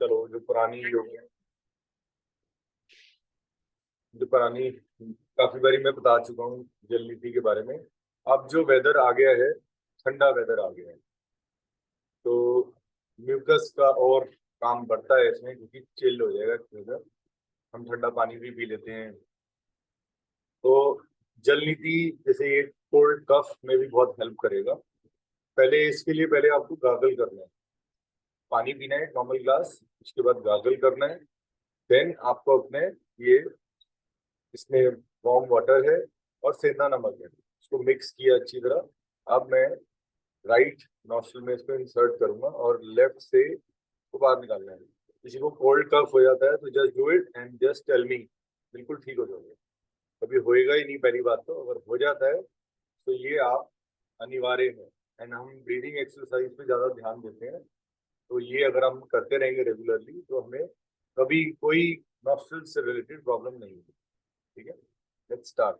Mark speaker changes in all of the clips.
Speaker 1: चलो जो पुरानी काफी बारी मैं बता चुका हूँ जल नीति के बारे में। अब जो वेदर आ गया है, ठंडा वेदर आ गया है, तो म्यूकस का और काम बढ़ता है इसमें, क्योंकि चिल हो जाएगा वेदर। हम ठंडा पानी भी पी लेते हैं। तो जल नीति जैसे ये कोल्ड कफ में भी बहुत हेल्प करेगा। पहले इसके लिए पहले आपको गागल करना है, पानी पीना है नॉर्मल ग्लास, उसके बाद गागल करना है। देन आपको अपने ये इसमें वार्म वाटर है और सेंधा नमक है, उसको मिक्स किया अच्छी तरह। अब मैं राइट नॉस्ट्रल में इसको इंसर्ट करूंगा और लेफ्ट से इसको बाहर निकालना है। किसी को कोल्ड कफ हो जाता है तो just do it and just tell me, बिल्कुल ठीक हो जाओगे। कभी होएगा ही नहीं पहली बात तो, अगर हो जाता है तो ये आप अनिवार्य है। एंड हम ब्रीदिंग एक्सरसाइज पे ज्यादा ध्यान देते हैं, तो ये अगर हम करते रहेंगे रेगुलरली तो हमें कभी कोई नॉस्ट्रल से रिलेटेड प्रॉब्लम नहीं होगी। ठीक है, लेट्स स्टार्ट।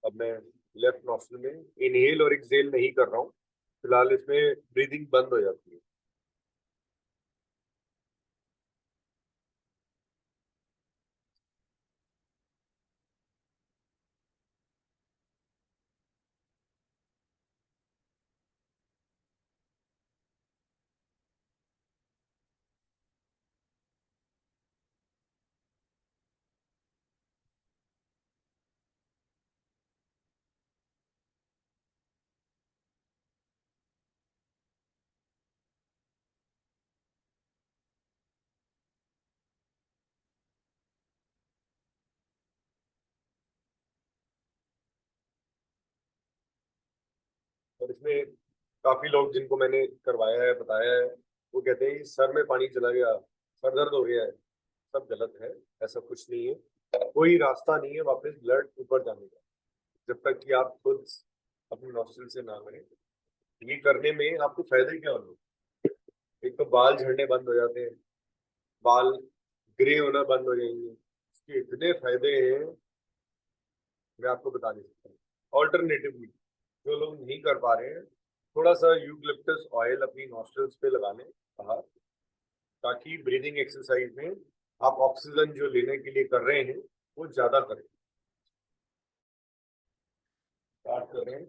Speaker 1: अब मैं लेफ्ट नॉस्ट्रल में इनहेल और एक्सहेल नहीं कर रहा हूँ, फिलहाल इसमें ब्रीदिंग बंद हो जाती है। और इसमें काफी लोग जिनको मैंने करवाया है, बताया है, वो कहते हैं सर में पानी चला गया, सर दर्द हो गया है। सब गलत है, ऐसा कुछ नहीं है। कोई रास्ता नहीं है वापस ब्लड ऊपर जाने का, जब तक कि आप खुद अपने नॉस्ट्रल से ना करें। ये करने में आपको फायदे क्या होंगे? एक तो बाल झड़ने बंद हो जाते हैं, बाल ग्रे होना बंद हो जाएंगे। इसके इतने फायदे हैं, मैं आपको बता नहीं सकता। ऑल्टरनेटिवली जो लोग नहीं कर पा रहे हैं, थोड़ा सा यूकलिप्टस ऑयल अपनी नॉस्ट्रल्स पे लगा लें बाहर, ताकि ब्रीदिंग एक्सरसाइज में आप ऑक्सीजन जो लेने के लिए कर रहे हैं वो ज्यादा करें। स्टार्ट करें।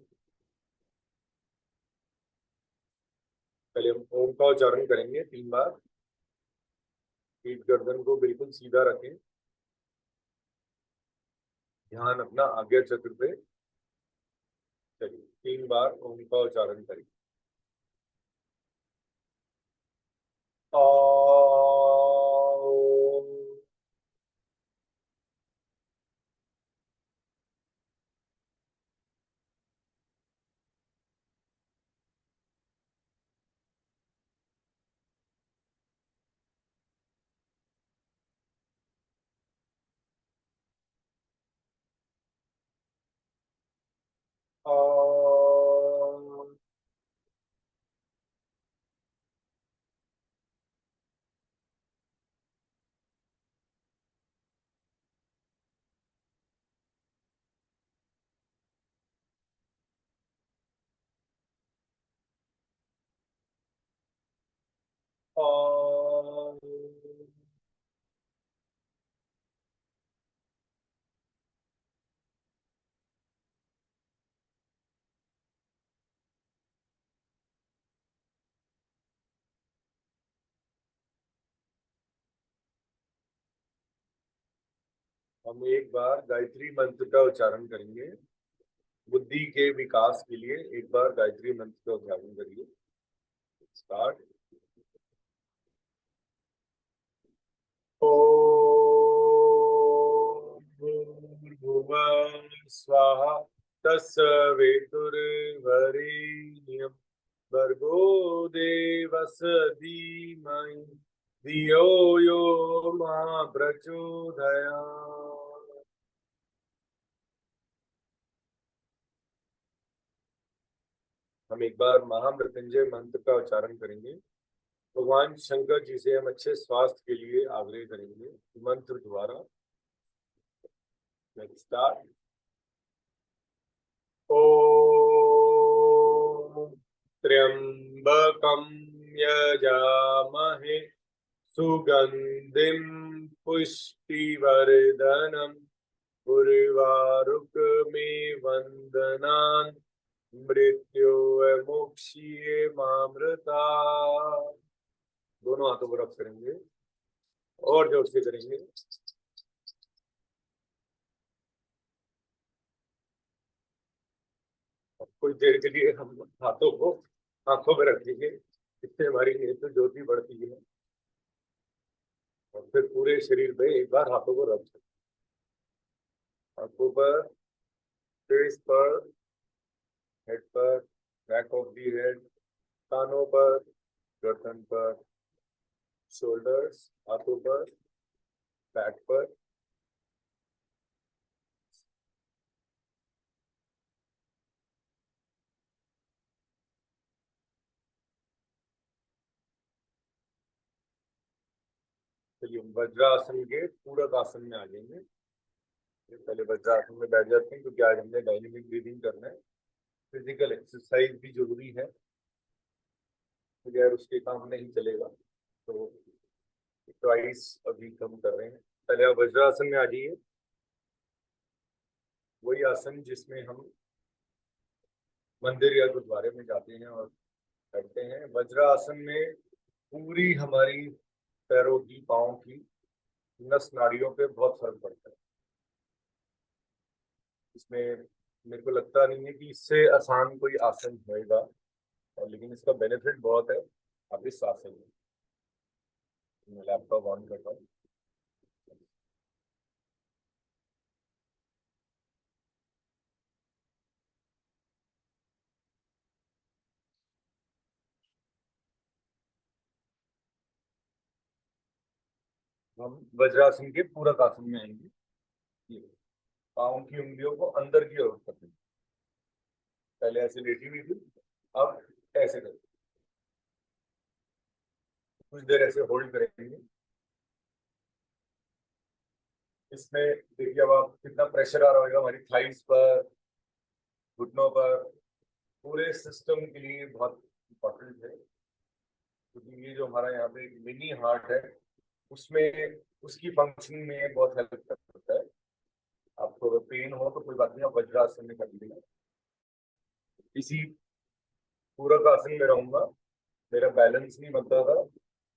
Speaker 1: पहले हम ओम का उच्चारण करेंगे 3 बार। पीठ गर्दन को बिल्कुल सीधा रखें, ध्यान अपना आज्ञा चक्र पे। चलिए 3 बार ओम का उच्चारण करें। आ हम एक बार गायत्री मंत्र का उच्चारण करेंगे। बुद्धि के विकास के लिए एक बार गायत्री मंत्र का उच्चारण करिए। स्टार्ट। ओम भूर्भुवः स्वाहा तत्सवितुर्वरेण्यं भर्गो देवस्य धीमहि धियो यो प्रचोदयात्। हम एक बार महामृत्युंजय मंत्र का उच्चारण करेंगे। भगवान शंकर जी से हम अच्छे स्वास्थ्य के लिए आग्रह करेंगे मंत्र द्वारा। Let's start. ओम त्र्यंबकं यजामहे सुगंधिं पुष्टिवर्धनम् उर्वारुकमिव वन्दनान् मृत्योर्मुक्षीयमामृतात्। दोनों हाथों को रब करेंगे और जोर से करेंगे। कुछ देर के लिए हम हाथों को आंखों में रखेंगे, इससे हमारी नेत्र ज्योति बढ़ती है। और फिर पूरे शरीर पे एक बार हाथों को रख सकते, आंखों पर, फेस पर, हेड पर, बैक ऑफ दी हेड, कानों पर, गर्दन पर, शोल्डर्स, हाथों पर, बैक पर। चलिए वज्रासन के पूरक आसन में आ जाएंगे। पहले वज्रासन में बैठ जाते हैं क्योंकि आज हमने डायनेमिक ब्रीदिंग करना है। फिजिकल एक्सरसाइज भी जरूरी है, बगैर उसके काम नहीं चलेगा। तो ट्वाइस अभी कम कर रहे हैं। पहले आप वज्रासन में आ जाइए। वही आसन जिसमें हम मंदिर या गुरुद्वारे में जाते हैं और करते हैं। वज्रासन में पूरी हमारी पैरों की, पाँव की नस नाड़ियों पे बहुत फर्क पड़ता है। इसमें मेरे को लगता नहीं है कि इससे आसान कोई आसन होएगा, और लेकिन इसका बेनिफिट बहुत है। आप इस आसन में, मैं लैपटॉप ऑन करता हूँ। हम वज्रासन के पूरक आसन में आएंगे। ये पाँव की उंगलियों को अंदर की ओर करते हैं। पहले ऐसे लेटी हुई थी, अब ऐसे करते, कुछ देर ऐसे होल्ड करेंगे। इसमें देखिए अब आप कितना प्रेशर आ रहा होगा हमारी थाइस पर, घुटनों पर। पूरे सिस्टम के लिए बहुत इम्पोर्टेंट है, क्योंकि ये जो हमारा यहाँ पे मिनी हार्ट है, उसमें उसकी फंक्शनिंग में बहुत हेल्प करता है। आपको अगर पेन हो तो कोई बात नहीं, आप वज्रासन में कर लीजिए। इसी पूरक आसन में रहूंगा, मेरा बैलेंस नहीं बनता था।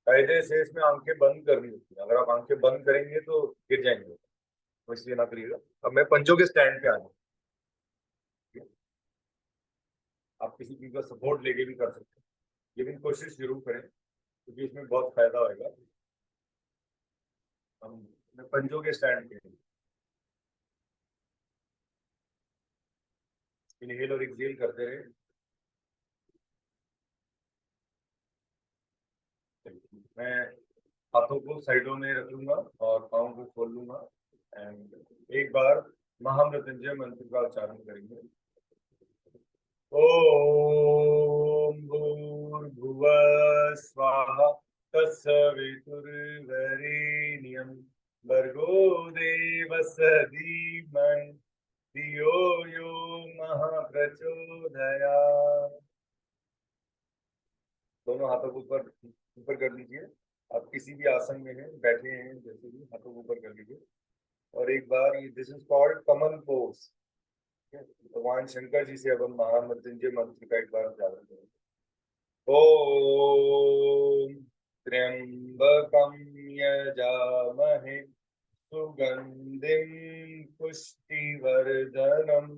Speaker 1: कायदे से इसमें आंखें बंद करनी होती है। अगर आप आंखें बंद करेंगे तो गिर जाएंगे, तो इसलिए ना करिएगा। अब मैं पंजों के स्टैंड पे आ जाऊँ। आप किसी चीज का सपोर्ट लेके भी कर सकते हैं, लेकिन कोशिश जरूर करें क्योंकि इसमें बहुत फायदा होगा। हम मैं पंजों के स्टैंड पे इनहेल और एक्सहेल करते रहे। मैं हाथों को साइडों में रख लूंगा और पाँव को खोल लूंगा। एंड एक बार महामृत्युंजय मंत्र का उच्चारण करेंगे। ओम भूर्भुवः स्वाहा तत्सवितुर्वरेण्यं भर्गो देवस्य धीमहि धियो यो नः प्रचोदयात्। दोनों हाथों को ऊपर ऊपर कर लीजिए। आप किसी भी आसन में हैं, बैठे हैं, जैसे भी हाथों को ऊपर कर लीजिए। और एक बार ये this is called Kamal pose. भगवान शंकर जी से अब हम महामृत्युंजय मंत्र का एक बार उच्चारण करेंगे। ओम त्र्यंबकं यजामहे सुगंधिं पुष्टिवर्धनम्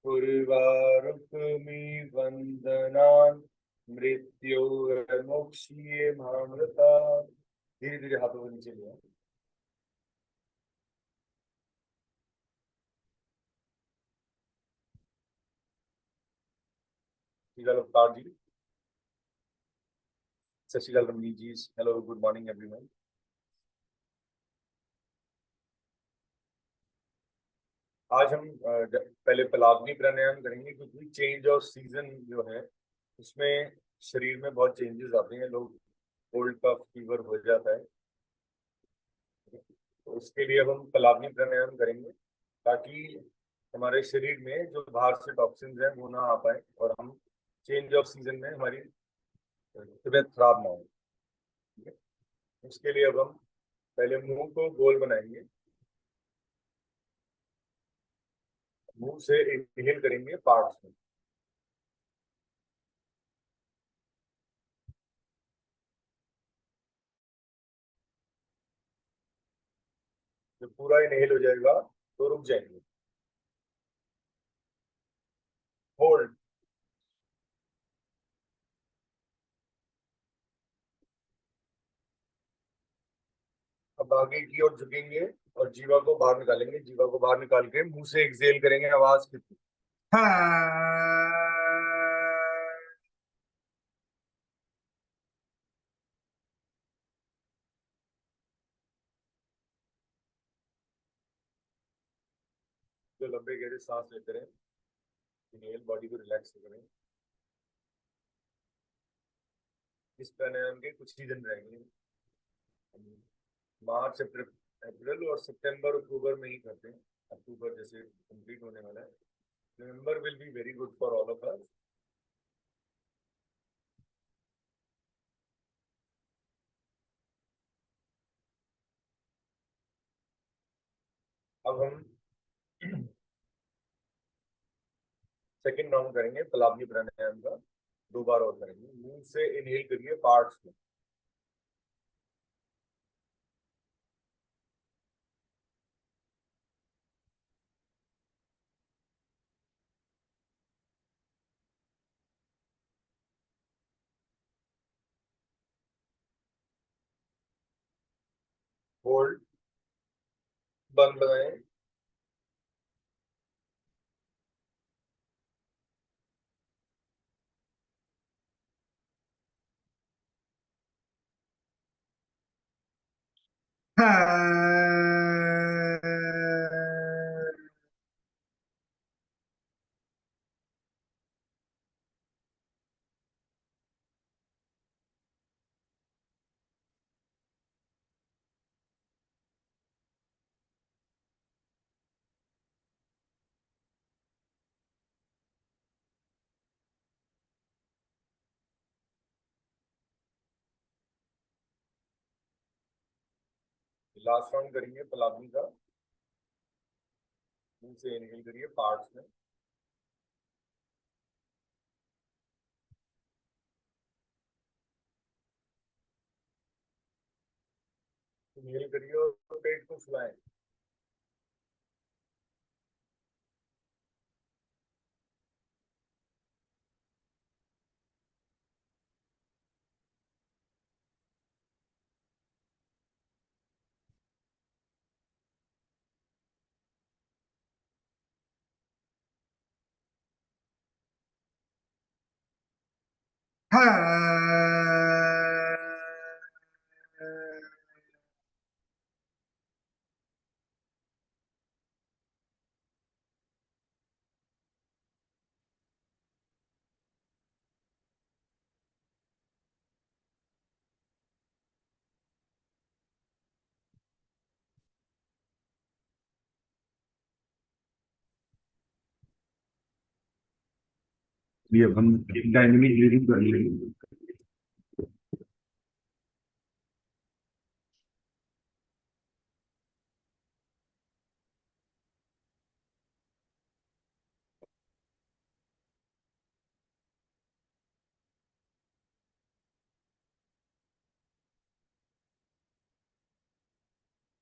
Speaker 1: उर्वारुकमिव वन्दनान् मृत्योर्मुक्षीयमामृतात्। धीरे धीरे हाथों को नीचे लिया। श्रीकाल अवतार जी, सत श्रीकाल रमनीत जी, हेलो गुड मॉर्निंग एवरीवन। आज हम पहले पलावनी प्राणायाम करेंगे, क्योंकि चेंज ऑफ सीजन जो है उसमें शरीर में बहुत चेंजेस आते हैं, लोग कोल्ड कफ फीवर हो जाता है। तो उसके लिए अब हम पलावनी प्राणायाम करेंगे, ताकि हमारे शरीर में जो बाहर से टॉक्सिन्स हैं वो ना आ पाए, और हम चेंज ऑफ सीजन में हमारी तबीयत खराब ना हो। ठीक है? उसके लिए अब हम पहले मुंह को गोल बनाएंगे, मुंह से इनहेल करेंगे पार्ट्स में। जब पूरा इनहेल हो जाएगा तो रुक जाएंगे, होल्ड। अब आगे की ओर झुकेंगे और जीवा को बाहर निकालेंगे, जीवा को बाहर निकाल के मुंह से एक्सहेल करेंगे, आवाज कितनी। जो लंबे गहरे सांस लेते रहे, इनहेल, बॉडी को रिलैक्स करें। इस प्राणायाम के कुछ ही दिन रहेंगे, मार्च अप्रैल अप्रैल और सितंबर अक्टूबर में ही करते हैं। अक्टूबर जैसे कंप्लीट होने वाला है, November will be very good for all of us. अब हम सेकंड राउंड करेंगे पलावनी प्राणायाम का, 2 बार और करेंगे। मुंह से इनहेल करिए पार्ट्स में, होल्ड, बंद बनाएं। लास्ट राउंड करेंगे पलावनी का, मुंह से इनहेल करिए पार्ट्स में, इनहेल करिए और पेट को फुलाएं। ये अब हम डायनेमिक ब्रीदिंग कर लेंगे।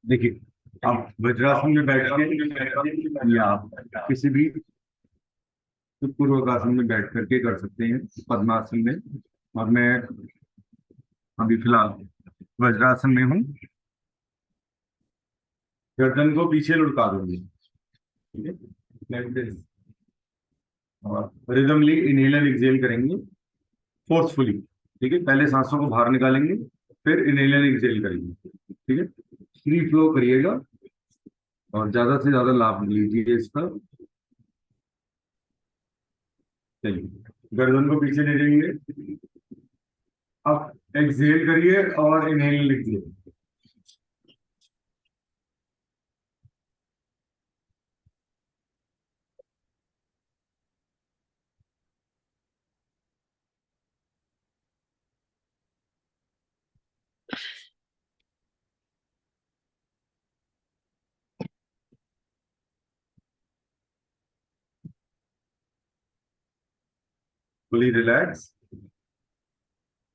Speaker 1: देखिए, आप वज्रासन में बैठ के या आप किसी भी पूर्वकासन में बैठ करके कर सकते हैं, पद्मासन में। और मैं अभी फिलहाल वज्रासन में हूँ, गर्दन को पीछे लुढ़का दूंगी। ठीक है, लाइक दिस। और रिदमली इनहेल एंड एक्सहेल करेंगे, फोर्सफुली। ठीक है, पहले सांसों को बाहर निकालेंगे, फिर इनहेल एंड एक्सहेल करेंगे। ठीक है, फ्री फ्लो करिएगा।
Speaker 2: और ज्यादा से ज्यादा लाभ लीजिए इसका। चलिए, गर्दन को पीछे ले जाइए। अब एक्सहेल करिए और इनहेल लिखिए। Fully relax.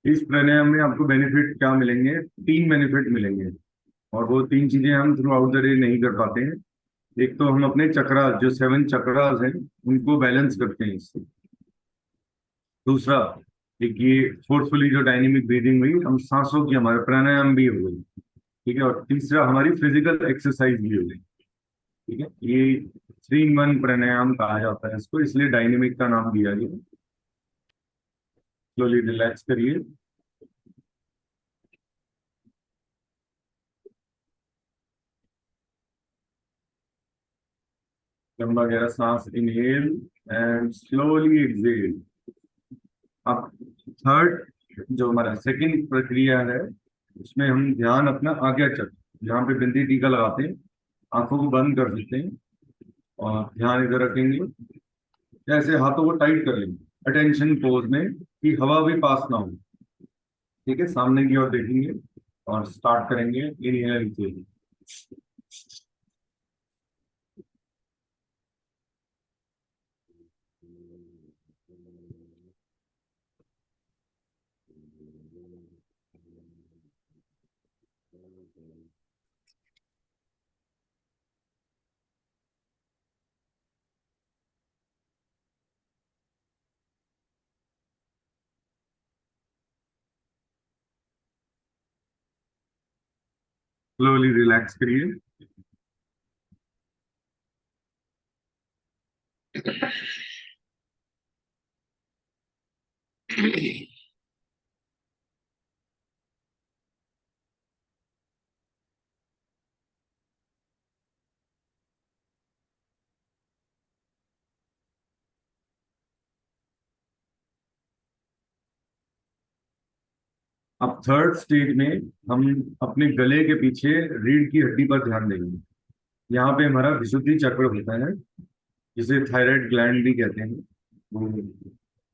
Speaker 2: इस प्राणायाम में आपको बेनिफिट क्या मिलेंगे? 3 बेनिफिट मिलेंगे। और वो 3 चीजें हम थ्रू आउट द डे नहीं कर पाते हैं। एक तो हम अपने चक्रास, जो 7 चक्रास हैं, उनको बैलेंस करते हैं इससे। दूसरा, एक ये फोर्सफुली जो डायनेमिक ब्रीदिंग हुई, हम सांसों की, हमारे प्राणायाम भी हो गई। ठीक है। और तीसरा, हमारी फिजिकल एक्सरसाइज भी हो गई। ठीक है। ये 3 इन 1 प्राणायाम कहा जाता है इसको, इसलिए डायनेमिक का नाम दिया गया। स्लोली रिलैक्स करिए। लंबा गहरा सांस इनहेल एंड स्लोली एक्सहेल। अब थर्ड, जो हमारा सेकंड प्रक्रिया है, उसमें हम ध्यान अपना आज्ञा चक्र, जहाँ पे बिंदी टीका लगाते हैं, आंखों को बंद कर देते हैं और ध्यान इधर रखेंगे। ऐसे हाथों को टाइट कर लेंगे अटेंशन पोज में, कि हवा भी पास ना हो। ठीक है। सामने की ओर देखेंगे और स्टार्ट करेंगे इनहेल से। स्लोली रिलैक्स करिए। अब थर्ड स्टेज में हम अपने गले के पीछे रीढ़ की हड्डी पर ध्यान देंगे। यहाँ पे हमारा विशुद्धि चक्र होता है, जिसे थायराइड ग्लैंड भी कहते हैं। वो,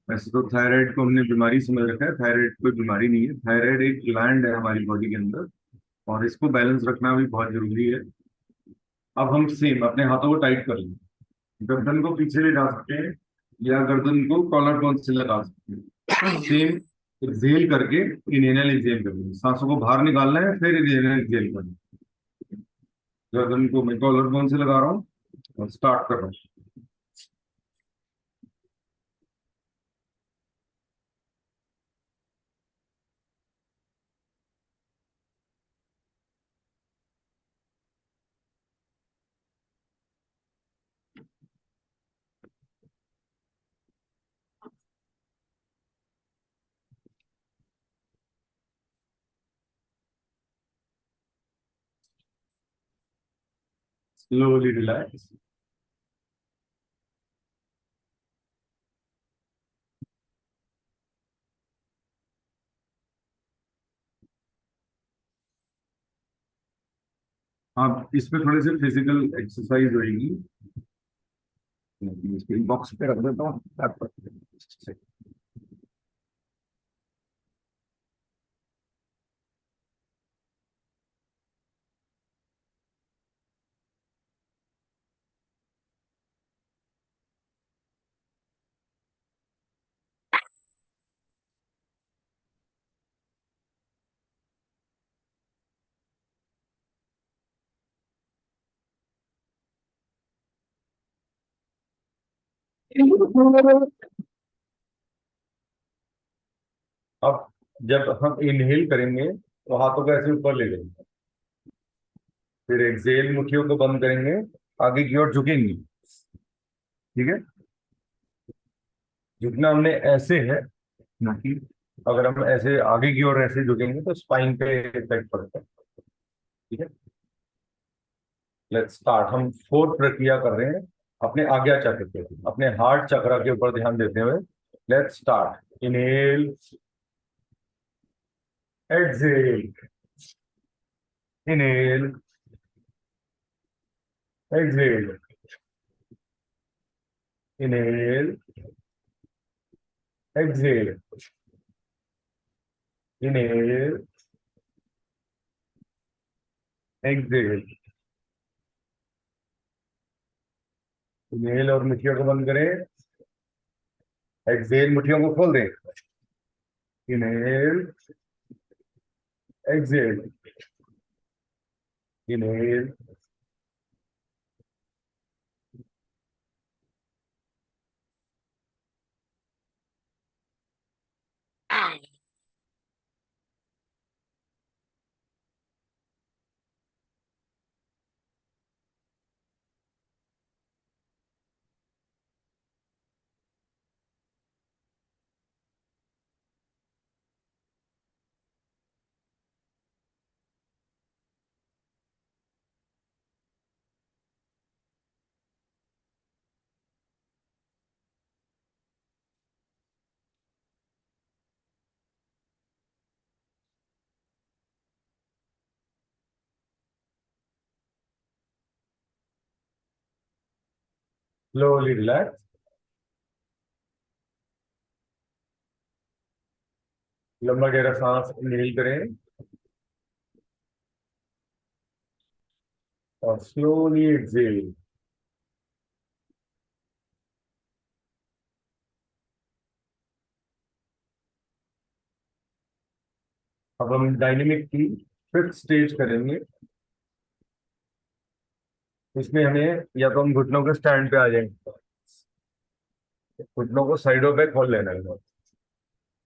Speaker 2: वैसे तो थायराइड को हमने बीमारी समझ रखा है, थायराइड कोई बीमारी नहीं है। थायराइड एक ग्लैंड है हमारी बॉडी के अंदर, और इसको बैलेंस रखना भी बहुत जरूरी है। अब हम सेम अपने हाथों को टाइट कर लेंगे। गर्दन को पीछे ले जा सकते हैं, या गर्दन को कॉलर बोन से लगा सकते हैं। सेम एक्सहेल करके इनहेल एक्सहेल करेंगे। सांसों को बाहर निकालना है, फिर इनहेल एक्सहेल करना है। गर्दन को मैं कॉलर बोन से लगा रहा हूँ और स्टार्ट कर रहा हूँ। Slowly relax. आप इसमें थोड़े से फिजिकल एक्सरसाइज होगी। इसको बॉक्स पे रख देता हूँ लैपटॉप पे। अब जब हम इनहेल करेंगे तो हाथों को ऐसे ऊपर ले लेंगे। फिर एक्सहेल, मुट्ठियों को बंद करेंगे, आगे की ओर झुकेंगे। ठीक है। झुकना हमने ऐसे है, ना कि अगर हम ऐसे आगे की ओर ऐसे झुकेंगे तो स्पाइन पे इफेक्ट पड़ता है। ठीक है। Let's start. हम फोर्थ प्रक्रिया कर रहे हैं अपने आज्ञा चक्र पे, अपने हार्ट चक्र के ऊपर ध्यान देते हुए। Let's start. Inhale, exhale, inhale, exhale, inhale, exhale, inhale, exhale. Inhale और मुट्ठियों को बंद करें, एक्सहेल मुट्ठियों को खोल दें। Inhale, exhale, inhale, slowly relax. लंबा गहरा सांस इनहेल करें और स्लोली एक्सहेल। अब हम डायनेमिक की फिफ्थ स्टेज करेंगे। इसमें हमें या तो हम घुटनों के स्टैंड पे आ जाएंगे, घुटनों को साइडों पे खोल लेना है।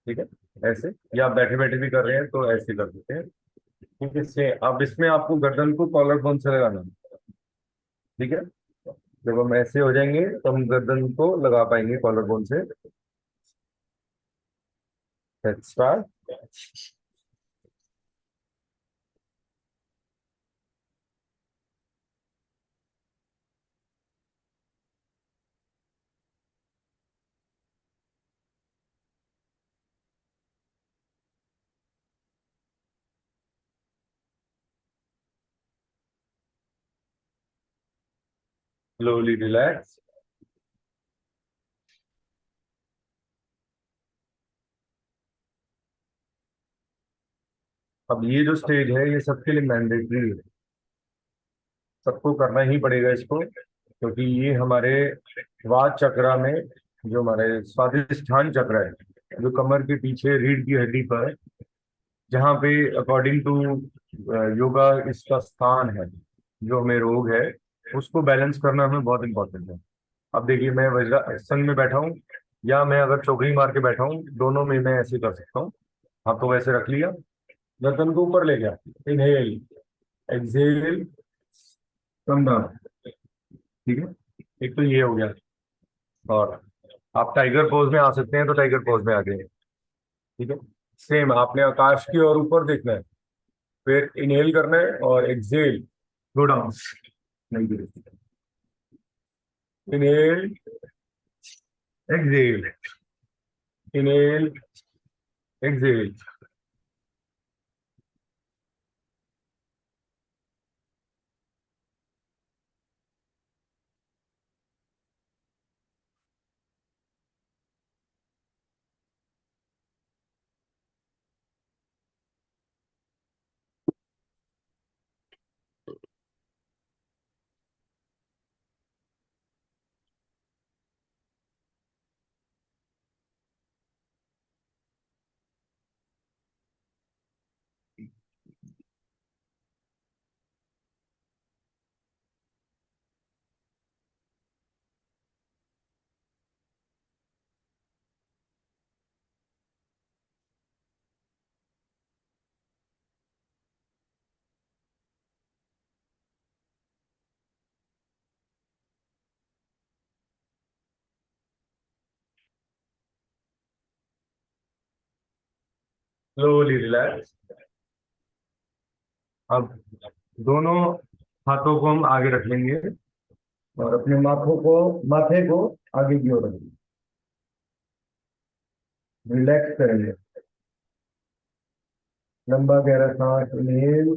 Speaker 2: ठीक है, ऐसे, या आप बैठे बैठे भी कर रहे हैं तो ऐसे कर देते हैं। ठीक है, से अब इसमें आपको गर्दन को कॉलर बोन से लगाना है। ठीक है, जब हम ऐसे हो जाएंगे तो हम गर्दन को लगा पाएंगे कॉलर बोन से। Let's start. Slowly relax. अब ये जो स्टेज है ये सबके लिए मैंडेटरी है, सबको करना ही पड़ेगा इसको, क्योंकि ये हमारे वात चक्रा में, जो हमारे स्वादिष्ठान चक्र है, जो कमर के पीछे रीढ़ की हड्डी पर, जहाँ पे अकॉर्डिंग टू योगा इसका स्थान है, जो हमें रोग है उसको बैलेंस करना हमें बहुत इंपॉर्टेंट है। अब देखिए, मैं वज्रासन में बैठा हूँ या मैं अगर चौकड़ी मार के बैठा हूँ, दोनों में मैं ऐसे कर सकता हूँ। हाथों वैसे रख लिया, गर्दन को ऊपर ले गया, इनहेल, एक्सहेल, कम डाउन। ठीक है, एक तो ये हो गया। और आप टाइगर पोज में आ सकते हैं तो टाइगर पोज में आ गए। ठीक है, सेम आपने आकाश की ओर ऊपर देखना है, फिर इनहेल करना है और एक्सहेल, गो डाउन। नहीं गिरे। Inhale, exhale, inhale, exhale. Slowly relax. अब दोनों हाथों को हम आगे रख लेंगे
Speaker 3: और अपने माथे को आगे की ओर रखेंगे। रिलैक्स करेंगे। लंबा गहरा सांस इनहेल,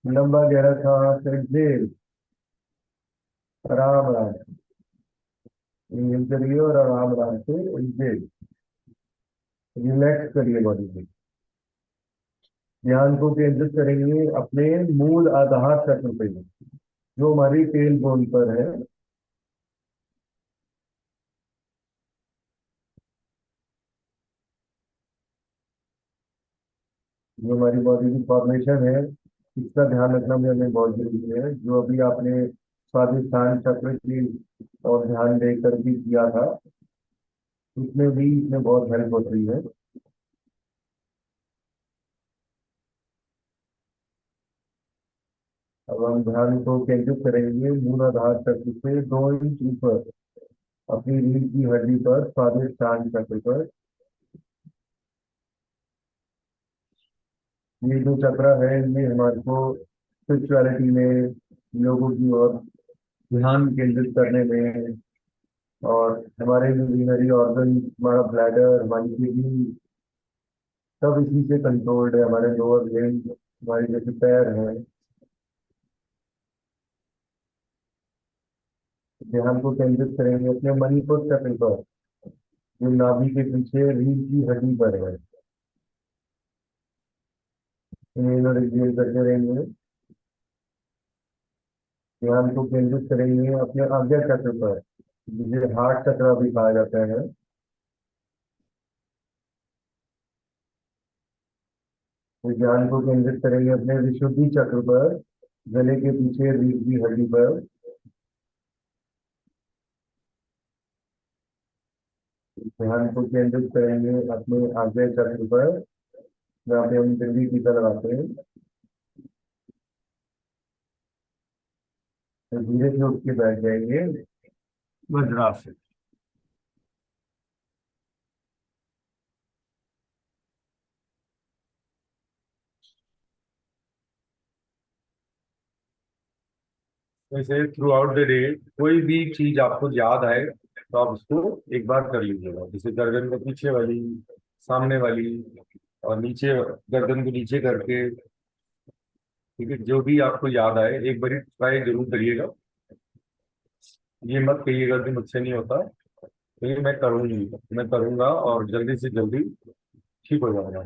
Speaker 3: लंबा गहरा सांस एक्सहेल। आराम आराम से इनहेल करिए और आराम आराम से एक्सहेल। रिलैक्स करिए बॉडी को। ध्यान को केंद्रित करेंगे अपने मूल आधार चक्र पे, जो हमारी टेल बोन पर है। जो हमारी बॉडी की फॉर्मेशन है, इसका ध्यान रखना मेरे लिए बहुत जरूरी है। जो अभी आपने स्वादिष्ठान चक्र की और ध्यान देकर भी किया था, उसमें भी इसमें बहुत हेल्प होती है। अब हम ध्यान को केंद्रित करेंगे मूलाधार चक्र से 2 इंच ऊपर अपनी रीढ़ की हड्डी पर, स्वादिष्ठान चक्र पर। ये जो चक्र है, ये हमारे को स्पिरिचुअलिटी में, लोगों की ओर ध्यान केंद्रित करने में, और हमारे यूरिनरी ऑर्गन, हमारा ब्लैडर, हमारी किडनी, सब इसी से कंट्रोल्ड है। हमारे लोअर लिम्ब, हमारे जैसे पैर हैं। ध्यान को केंद्रित करेंगे अपने मणिपुर चक्र पर, जो नाभि के पीछे रीढ़ की हड्डी पर है। इन्हें और एक्सहेल करते रहेंगे। ध्यान को केंद्रित करेंगे अपने आज्ञा चक्र पर, जिसे हार्ट चक्र भी कहा जाता है। तो ध्यान को केंद्रित करेंगे अपने विशुद्धि चक्र पर, गले के पीछे रीढ़ की हड्डी पर। ध्यान को केंद्रित करेंगे अपने आज्ञा चक्र पर, जहाँ पे हम दिल्ली टीका लगाते हैं। तो धीरे से उठ के बैठ जाएंगे वज्रासन।
Speaker 2: वैसे थ्रू आउट द डे कोई भी चीज आपको याद आए तो आप उसको एक बार कर लीजिएगा, जैसे गर्दन को पीछे वाली, सामने वाली, और नीचे गर्दन को नीचे करके। ठीक है, जो भी आपको याद आए एक बार ट्राई जरूर करिएगा। ये मत कहिएगा कि मुझसे नहीं होता, तो ये मैं करूंगा और जल्दी से जल्दी ठीक हो जाऊंगा।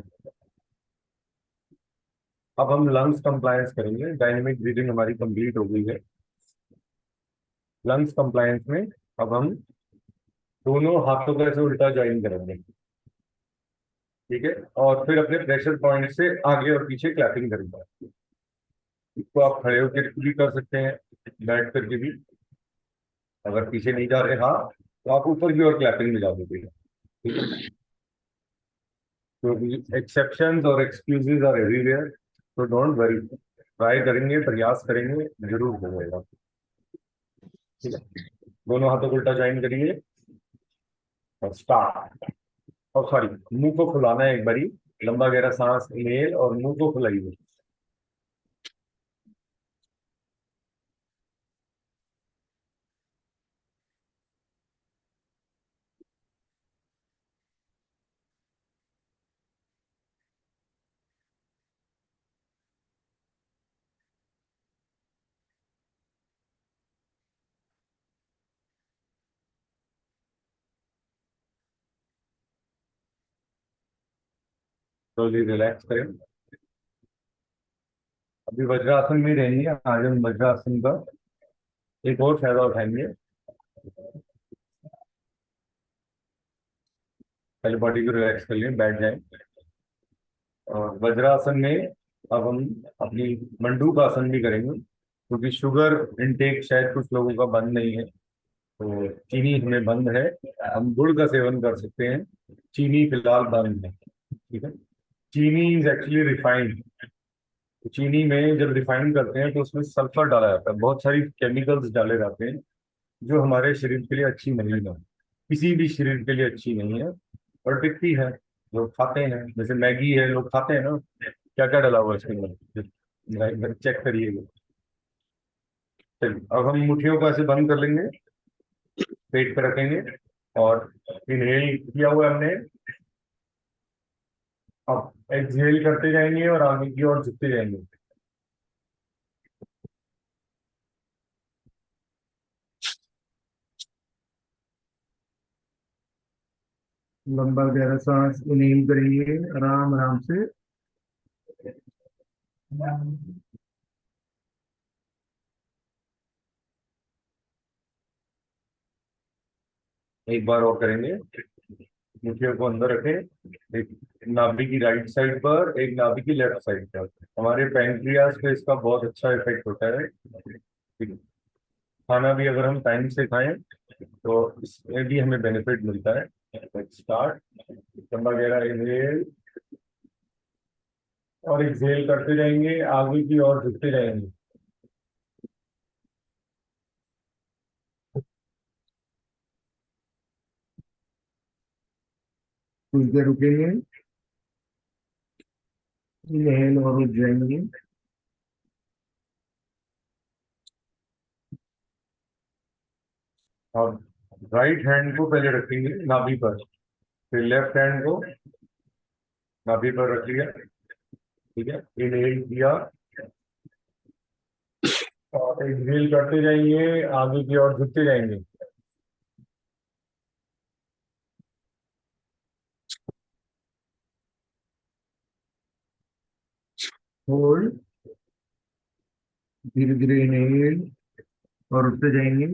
Speaker 2: अब हम लंग्स कंप्लायंस करेंगे। डायनेमिक ब्रीदिंग हमारी कंप्लीट हो गई है। लंग्स कंप्लायंस में अब हम दोनों हाथों को ऐसे उल्टा ज्वाइन करेंगे। ठीक है, और फिर अपने प्रेशर पॉइंट से आगे और पीछे क्लैपिंग करेंगे। इसको आप खड़े होकर भी कर सकते हैं, बैठ करके भी। अगर पीछे नहीं जा रहे हाथ, तो आप ऊपर की ओर क्लैपिंग में जा दीजिएगा। ठीक है, तो एक्सेप्शंस और एक्सक्यूजेज आर एवरीवेयर, तो डोंट वरी। ट्राई करेंगे, प्रयास करेंगे, जरूर हो जाएगा। ठीक है, दोनों हाथों को उल्टा ज्वाइन करिए और स्टार्ट। और सॉरी, मुंह को खुलाना है एक बारी। लंबा गहरा सांस इनहेल और मुंह को खुलाइए। स्लोली रिलैक्स करें। अभी वज्रासन में रहेंगे। आज हम वज्रासन का एक और फायदा उठाएंगे। पहले बॉडी को रिलैक्स कर लें, बैठ जाएं। और वज्रासन में अब हम अपनी मंडूक आसन भी करेंगे, क्योंकि शुगर इनटेक शायद कुछ लोगों का बंद नहीं है, तो चीनी हमें बंद है। हम गुड़ का सेवन कर सकते हैं, चीनी फिलहाल बंद है। ठीक है, चीनी इज एक्चुअली रिफाइंड। चीनी में जब रिफाइन करते हैं तो उसमें सल्फर डाला जाता है, बहुत सारी केमिकल्स डाले जाते हैं, जो हमारे शरीर के लिए अच्छी नहीं है, किसी भी शरीर के लिए अच्छी नहीं है। और टिकती है, लोग खाते हैं, जैसे मैगी है, लोग खाते हैं ना, क्या क्या डाला हुआ है इसके अंदर, चेक करिएगा। चलिए अब हम मुट्ठियों को ऐसे बंद कर लेंगे, पेट पे रखेंगे और इनहेल किया हुआ है हमने। अब एक्सहेल करते जाएंगे और आगे की ओर झुकते जाएंगे।
Speaker 3: लंबा गहरा सांस इनहेल करेंगे आराम आराम से।
Speaker 2: एक बार और करेंगे। मुट्ठियों को अंदर रखें, एक नाभि की राइट साइड पर, एक नाभि की लेफ्ट साइड पर। हमारे पैंक्रियाज पे इसका बहुत अच्छा इफेक्ट होता है। ठीक है। खाना भी अगर हम टाइम से खाएं तो इसमें भी हमें बेनिफिट मिलता है। स्टार्ट। लंबा गहरा इनहेल और एक्सहेल करते जाएंगे, आगे की ओर झुकते जाएंगे।
Speaker 3: कुछ देर रुकेंगे, इनहेल और रुक जाएंगे।
Speaker 2: और राइट हैंड को पहले रखेंगे नाभि पर, फिर लेफ्ट हैंड को नाभि पर रख लिया। ठीक है, इनहेल किया और एक्सहेल करते जाएंगे, आगे की ओर झुकते जाएंगे।
Speaker 3: होल्ड, धीरे धीरे इनहेल और उठते जाएंगे।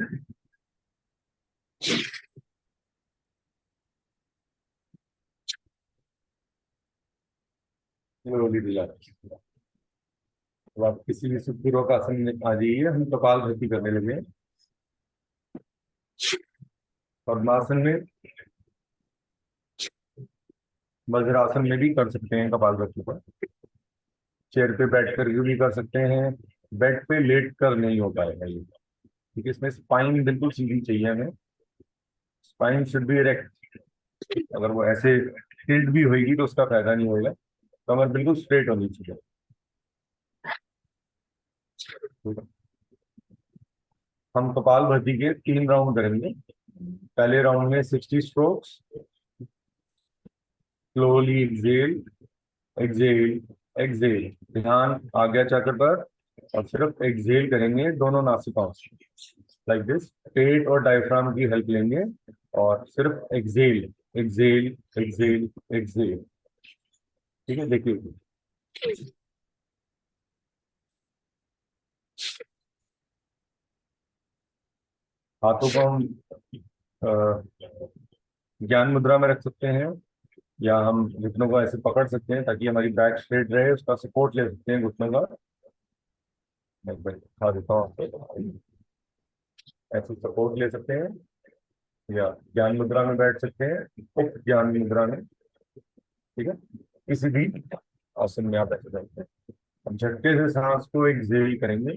Speaker 2: Slowly relax. अब आप किसी भी सुखपूर्वक आसन में आ जाइए, हम कपालभाति करने लगे हैं। पद्मासन में, वज्रासन में भी कर सकते हैं कपालभाति पर। चेयर पे बैठ कर भी कर सकते हैं, बेड पे लेट कर नहीं हो पाएगा ये, क्योंकि इसमें स्पाइन बिल्कुल सीधी चाहिए हमें। Spine should be erect. अगर वो ऐसे टिल्ट भी होगी तो उसका फायदा नहीं होगा। कमर बिल्कुल स्ट्रेट होनी चाहिए। ठीक है? हम कपालभाति के 3 राउंड करेंगे। पहले राउंड में 60 strokes. Slowly exhale, exhale, exhale. ध्यान आज्ञा चक्र पर, और सिर्फ एक्सेल करेंगे दोनों नासिकाओं से, लाइक दिस। पेट और डायफ्राम की हेल्प लेंगे और सिर्फ एक्सेल, एक्सेल, एक्सेल, एक्सेल। ठीक है, देखिए। हाथों को हम अ, ज्ञान मुद्रा में रख सकते हैं, या हम घुटनों को ऐसे पकड़ सकते हैं ताकि हमारी बैक स्ट्रेट रहे, उसका सपोर्ट ले सकते हैं घुटनों का। मैं एक बार दिखा देता हूँ आपको। ऐसे सपोर्ट ले सकते हैं, या ज्ञान मुद्रा में बैठ सकते हैं, उप ज्ञान मुद्रा में। ठीक है, किसी भी आसन में आप बैठ सकते हैं। अब झटके से सांस को एक्सेल करेंगे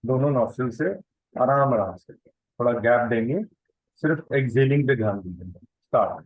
Speaker 2: दोनों नॉस्ट्रिल से, आराम आराम से, थोड़ा गैप देंगे, सिर्फ एक्सेलिंग पे ध्यान दीजिए। स्टार्ट।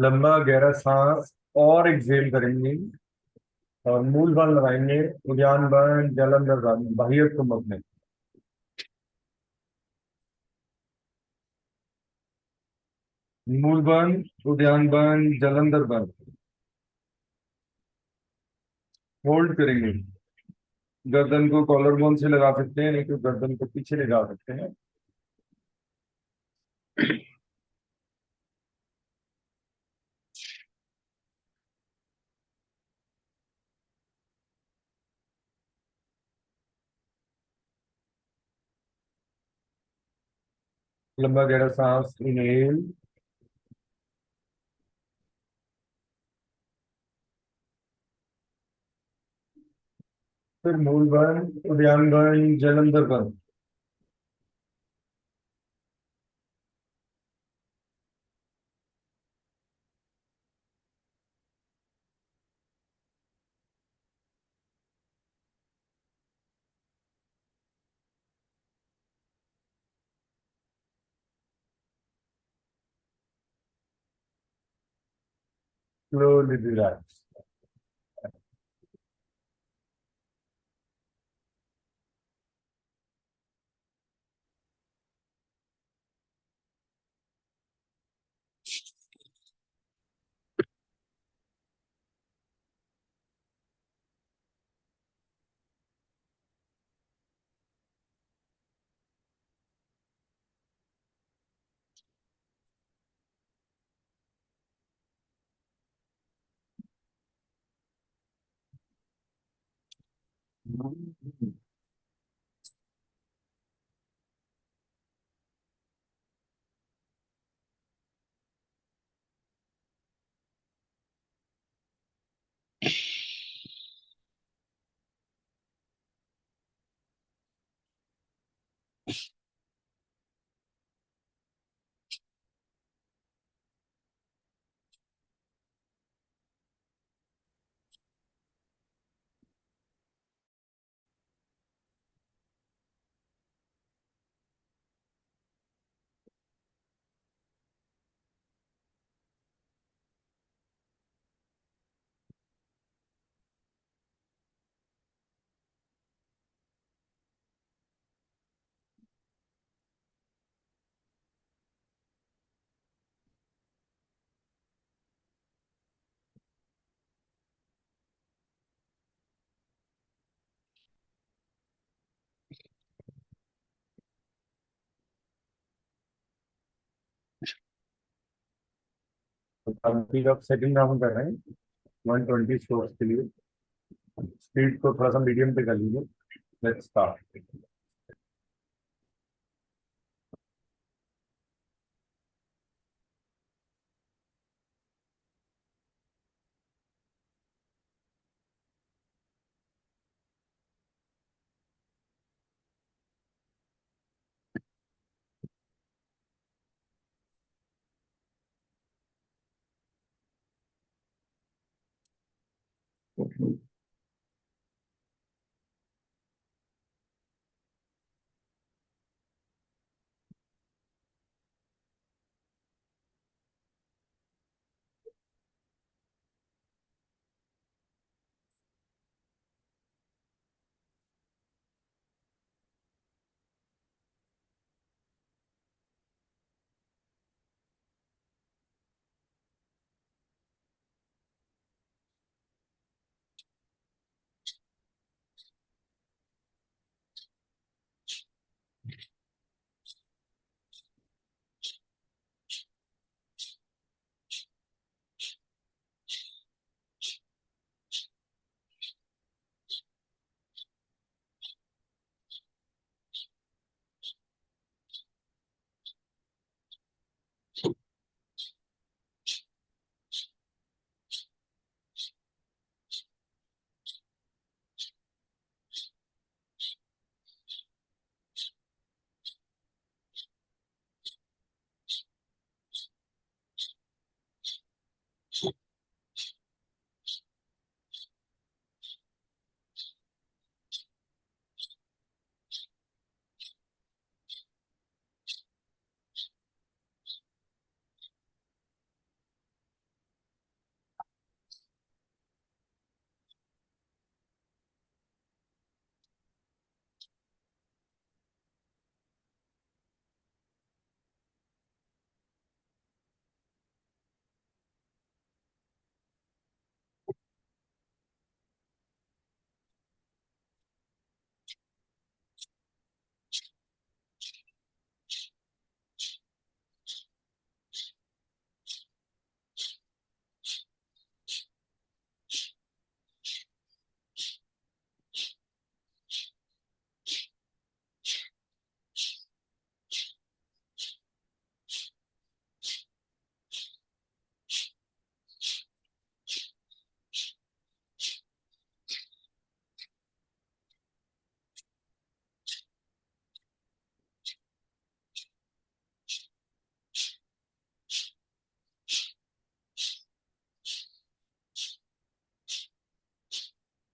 Speaker 2: लंबा गहरा सांस और एक्सहेल करेंगे और मूल बांध लगाएंगे। उद्यान बांध जलंधर बांध बाह्य कुंभक में। मूल बांध उद्यान बांध जलंधर बांध होल्ड करेंगे। गर्दन को कॉलर बोन से लगा सकते हैं, नहीं तो गर्दन को पीछे लगा सकते हैं। लंबा गहरा सांस इनहेल। फिर मूल बंद उद्यान बंद जलंधर बंद। Slowly relax. तो अभी आप सेकंड राउंड कर रहे हैं 120 स्ट्रोक्स के लिए। स्पीड को थोड़ा सा मीडियम पे कर लीजिए। Let's start.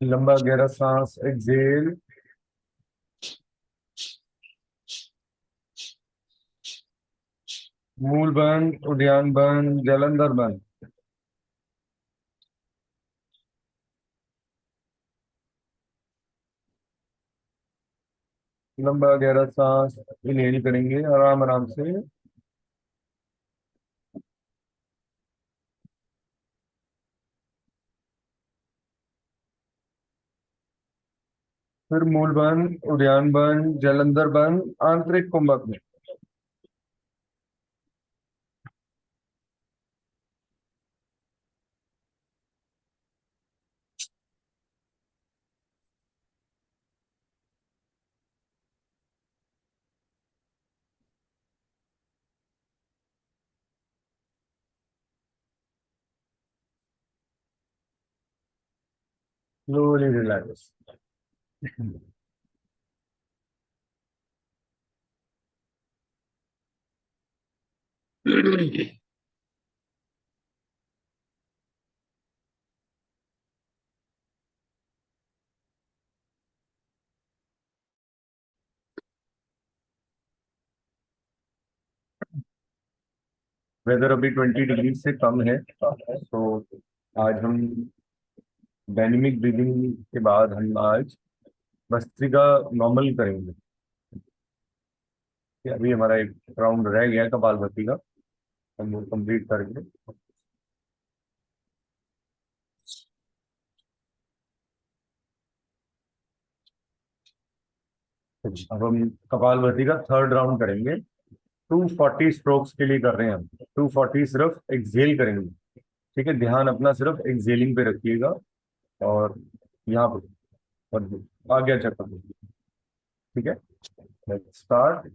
Speaker 2: लंबा गहरा सांस, एक्सेल। मूल बंद, उद्यान बंद, जलंधर बंद। लंबा गहरा सांस इनहेल करेंगे आराम आराम से। फिर मूल बंद, उद्यान बंद, जलंधर बंद, आंतरिक कुंभक में। Slowly relax. वेदर अभी 20 डिग्री से कम है, तो आज हम डायनेमिक ब्रीदिंग के बाद हम आज भस्त्रिका नॉर्मल करेंगे। अभी हमारा एक राउंड रह गया है कपालभाति का, हम वो कंप्लीट करेंगे। अब हम कपालभाति का थर्ड राउंड करेंगे। 240 स्ट्रोक्स के लिए कर रहे हैं हम। 240 सिर्फ एक्सहेल करेंगे। ठीक है, ध्यान अपना सिर्फ एक्सहेलिंग पे रखिएगा। और यहाँ पर आ गया चक्कर। ठीक है, लेट्स स्टार्ट।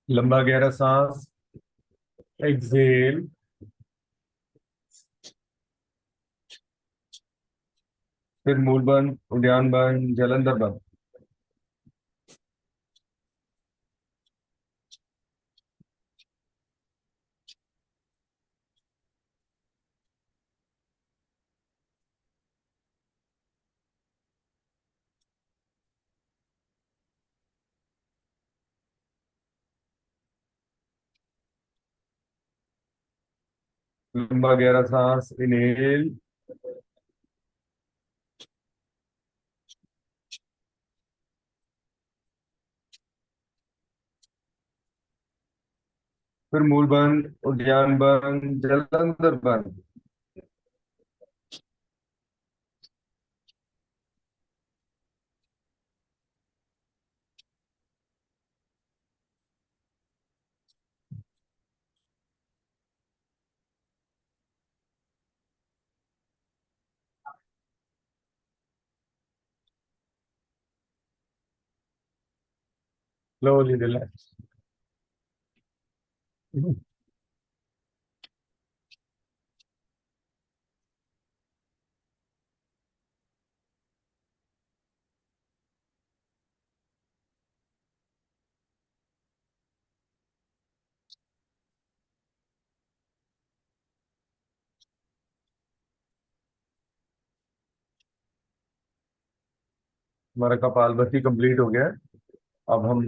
Speaker 2: लंबा गहरा सांस, एक्सेल। फिर मूल बंद, उद्यान बंद, जलंधर बंद। लंबा गहरा सांस, इनहेल। फिर मूल बंद, उद्यान बंद, जलंधर बंद। Slowly relax. हमारा कपालभाति कंप्लीट हो गया है। अब हम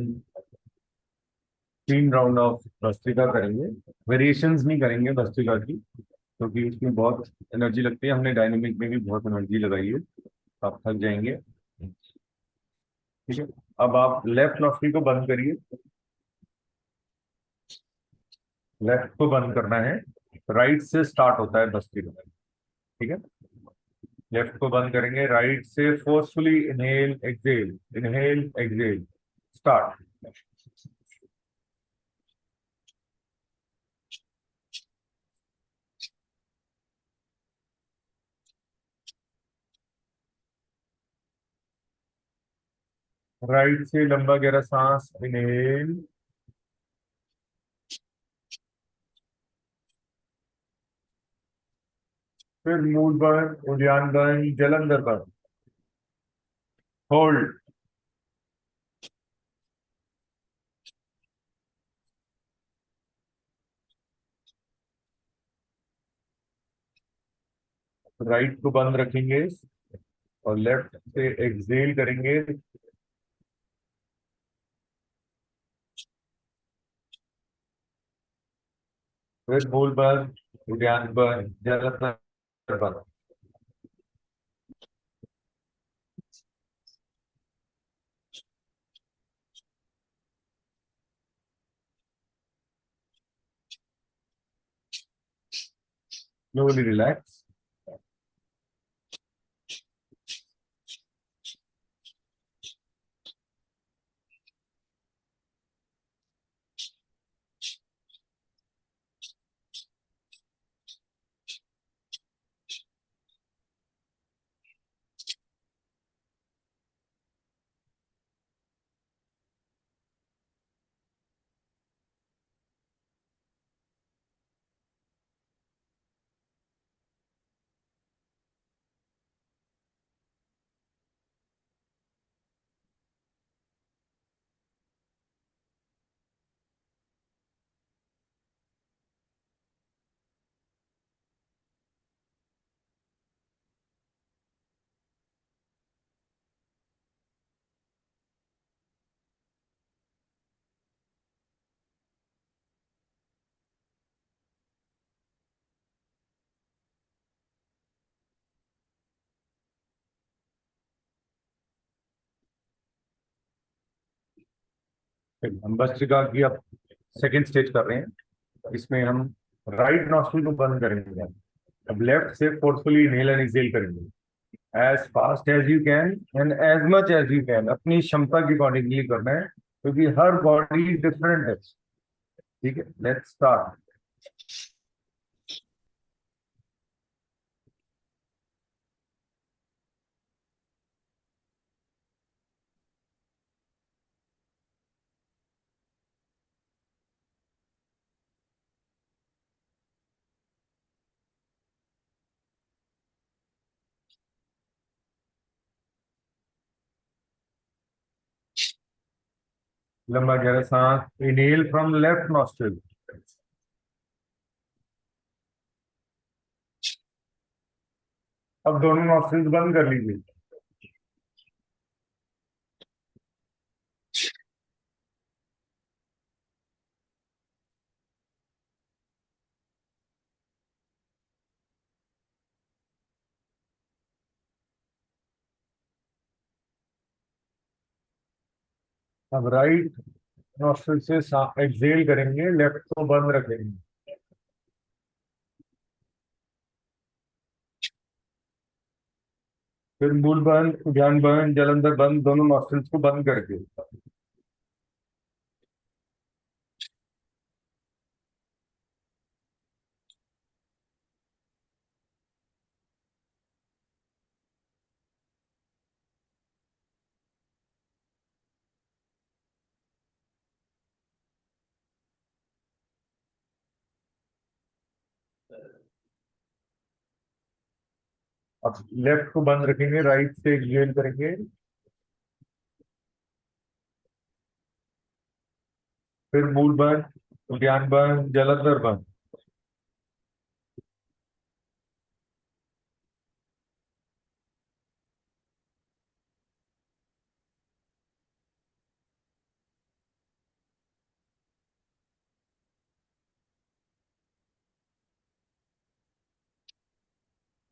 Speaker 2: 3 राउंड ऑफ भस्त्रिका करेंगे। वेरिएशंस नहीं करेंगे भस्त्रिका की, क्योंकि उसमें बहुत एनर्जी लगती है। हमने डायनेमिक में भी बहुत एनर्जी लगाई है, आप थक जाएंगे। ठीक है, अब आप लेफ्ट नॉस्ट्री को बंद करिए। लेफ्ट को बंद करना है, राइट से स्टार्ट होता है भस्त्रिका। ठीक है, लेफ्ट को बंद करेंगे, राइट से forcefully inhale exhale start. Right से लंबा गहरा सांस, इनहेल। फिर मूल बंद, उद्यान बंद, जलंधर बंद, होल्ड। राइट को बंद रखेंगे और लेफ्ट से एक्सेल करेंगे। फिर मूल बंद, उद्यान बंद, जलंधर बंद। Slowly relax. हम भस्त्रिका की अब सेकेंड स्टेज कर रहे हैं। इसमें हम राइट नॉस्ट्रिल को बंद करेंगे। अब लेफ्ट से फोर्सफुली इनहेल एंड एक्सहेल करेंगे, as fast as you can and as much as you can. अपनी क्षमता के अकॉर्डिंगली करना है, क्योंकि हर बॉडी डिफरेंट है। ठीक है, लेट्स स्टार्ट। लंबा गहरा सांस, इनहेल फ्रॉम लेफ्ट नॉस्ट्रिल। अब दोनों नॉस्ट्रिल्स बंद कर लीजिए। अब राइट नॉस्ट्रिल से एक्सहेल करेंगे, लेफ्ट को बंद रखेंगे। फिर मूल बंद, उद्यान बंद, जलंधर बंद, दोनों नॉस्ट्रिल्स को बंद करके। अब लेफ्ट को बंद रखेंगे, राइट से एक्सहेल करेंगे। फिर मूल बंद, उद्यान बंद, जलंधर बंद।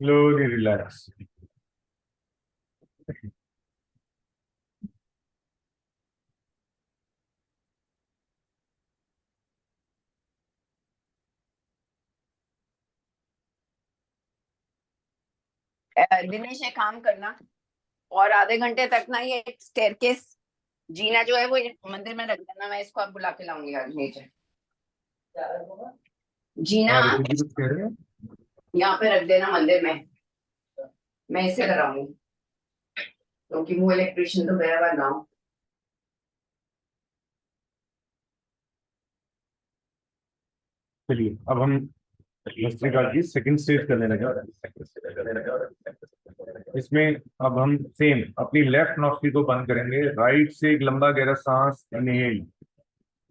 Speaker 2: Slowly relax.
Speaker 4: दिनेश एक काम करना, और आधे घंटे तक ना ये स्टेयरकेस जीना जो है वो ये मंदिर में रख देना, मैं इसको अब बुला के लाऊंगी आज नीचे। जीना
Speaker 2: हाँ ऋतु जी कुछ कह रहे हैं।
Speaker 4: यहाँ पे रख देना मंदिर में, मैं इसे कराऊंगी क्योंकि वो इलेक्ट्रिशियन तो गया हुआ गाँव।
Speaker 2: चलिए अब हम भस्त्रिका की सेकंड स्टेज करने लगे। इसमें अब हम सेम अपनी लेफ्ट नॉस्ट्रिल को बंद करेंगे, राइट से एक लंबा गहरा सांस इनहेल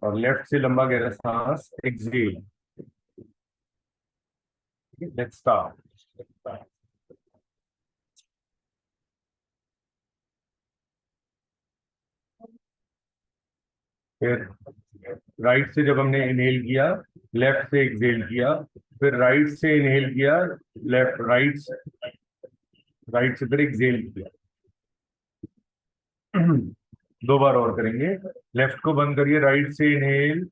Speaker 2: और लेफ्ट से लंबा गहरा सांस एक्सहेल। Let's start. फिर राइट से जब हमने इनहेल किया, लेफ्ट से एक्सहेल किया, फिर राइट से इनहेल किया, लेफ्ट राइट से फिर एक्सहेल किया। दो बार और करेंगे। लेफ्ट को बंद करिए, राइट से इनहेल,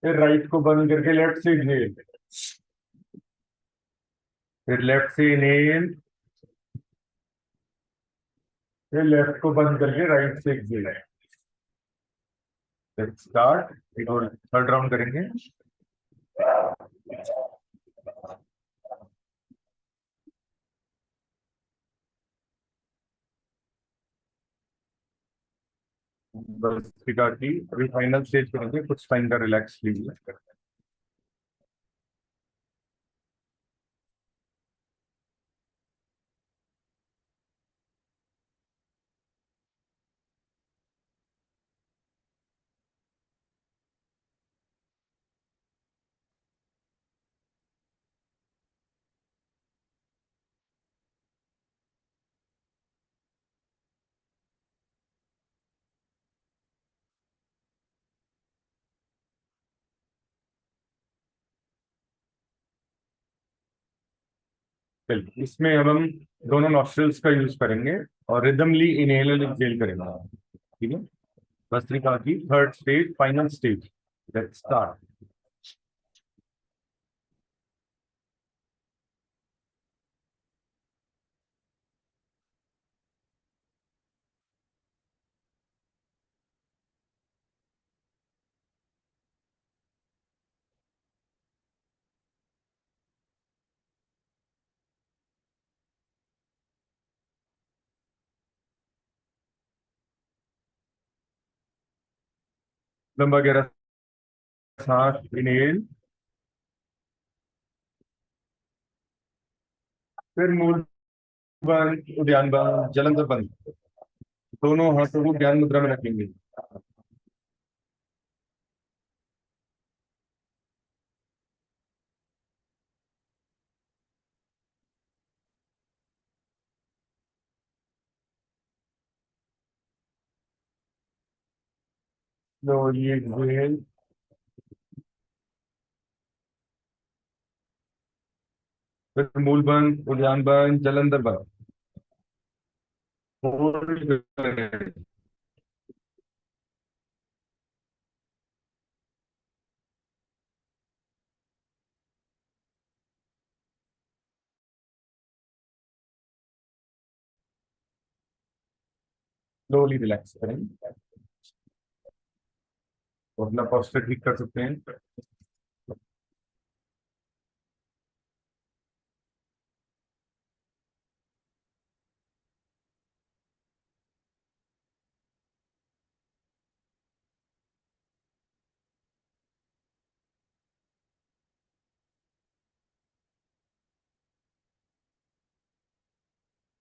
Speaker 2: फिर राइट को बंद करके लेफ्ट से इनहेल, फिर लेफ्ट से इनहेल, फिर लेफ्ट को बंद करके राइट से एक्सहेल। Let's start. एक और थर्ड राउंड करेंगे। बस फिगर की अभी फाइनल स्टेज करेंगे, कुछ टाइम का रिलैक्स लीजिए। चलिए, इसमें अब हम दोनों नॉस्ट्रल्स का यूज करेंगे और रिदमली इनहेल और एक्सहेल करेंगे। ठीक है, भस्त्रिका की third stage, final stage. Let's start. लंबा गहरा सांस, इनहेल, फिर मूल बंद, उद्यान बंद, जलंधर बंद। दोनों हाथों को ज्ञान मुद्रा में रखेंगे। स्लोली एक्सहेल, फिर मूल बंद, उद्यान बंद, जलंधर बंद। होल्ड करें। स्लोली रिलैक्स करें और अपना पोस्चर ठीक कर सकते हैं।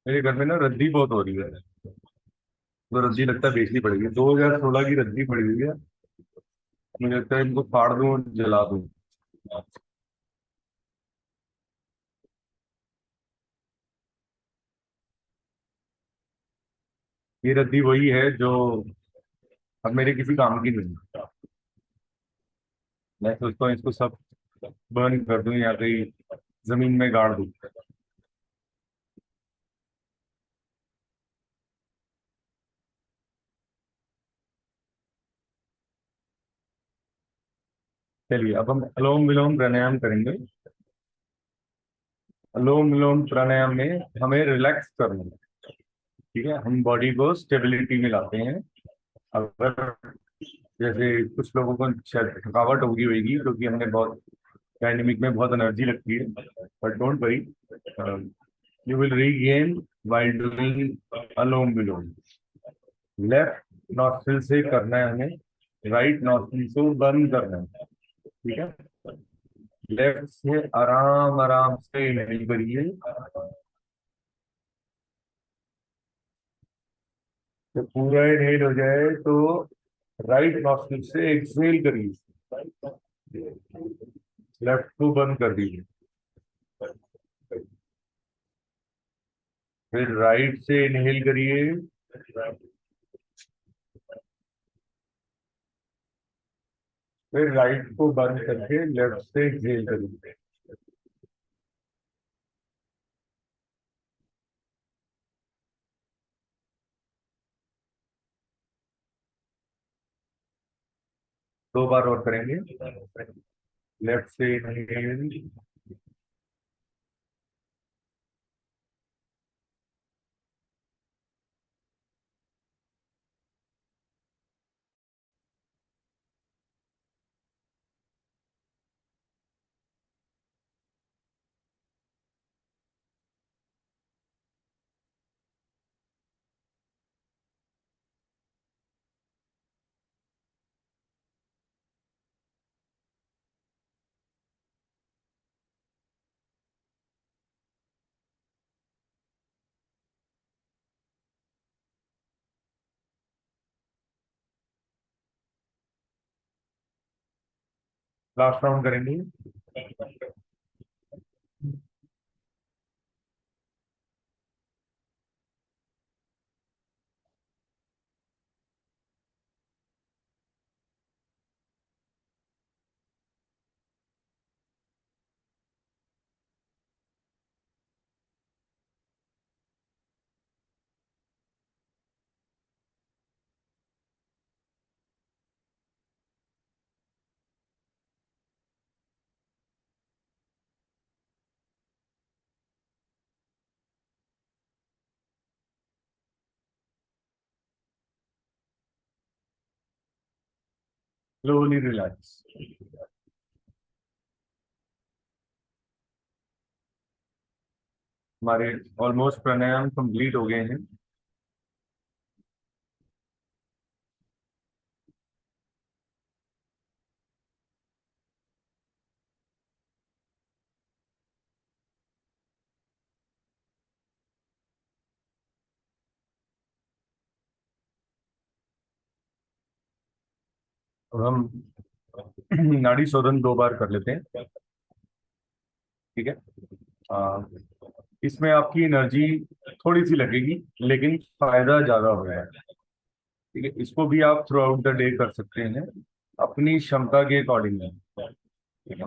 Speaker 2: मेरे घर में ना रद्दी बहुत हो रही है, तो रद्दी लगता है बेचनी पड़ेगी। 2016 की रद्दी पड़ी हुई है, मुझे लगता है इनको फाड़ दूं और जला दूं। ये रद्दी वही है जो अब मेरे किसी काम की नहीं। मैं सोचता हूँ इसको सब बर्न कर दूं या कहीं जमीन में गाड़ दूं। चलिए, अब हम अनुलोम विलोम प्राणायाम करेंगे। अनुलोम विलोम प्राणायाम में हमें रिलैक्स करना है। ठीक है, हम बॉडी को स्टेबिलिटी में लाते हैं। अगर जैसे कुछ लोगों को शायद थकावट होगी होगी क्योंकि हमने बहुत डायनेमिक में बहुत एनर्जी लगती है, but don't worry, you will regain while doing anulom vilom. Left nostril से करना है हमें, राइट नॉस्ट्रिल से बंद करना है। ठीक है, लेफ्ट से आराम आराम से इनहेल करिए, जब पूरा इनहेल हो जाए तो राइट नॉस्ट्रिल से एक्सहेल करिए, लेफ्ट को बंद कर दीजिए। फिर राइट से इनहेल करिए, फिर राइट को बंद करके लेफ्ट से एक्सहेल करिए। दो बार और करेंगे। लेफ्ट से इनहेल, लास्ट राउंड करेंगे। Slowly relax. हमारे ऑलमोस्ट प्राणायाम कंप्लीट हो गए हैं। अब हम नाड़ी शोधन 2 बार कर लेते हैं, ठीक है। आ, इसमें आपकी एनर्जी थोड़ी सी लगेगी लेकिन फायदा ज्यादा होगा, ठीक है। इसको भी आप थ्रू आउट द डे कर सकते हैं अपनी क्षमता के अकॉर्डिंग, ठीक है।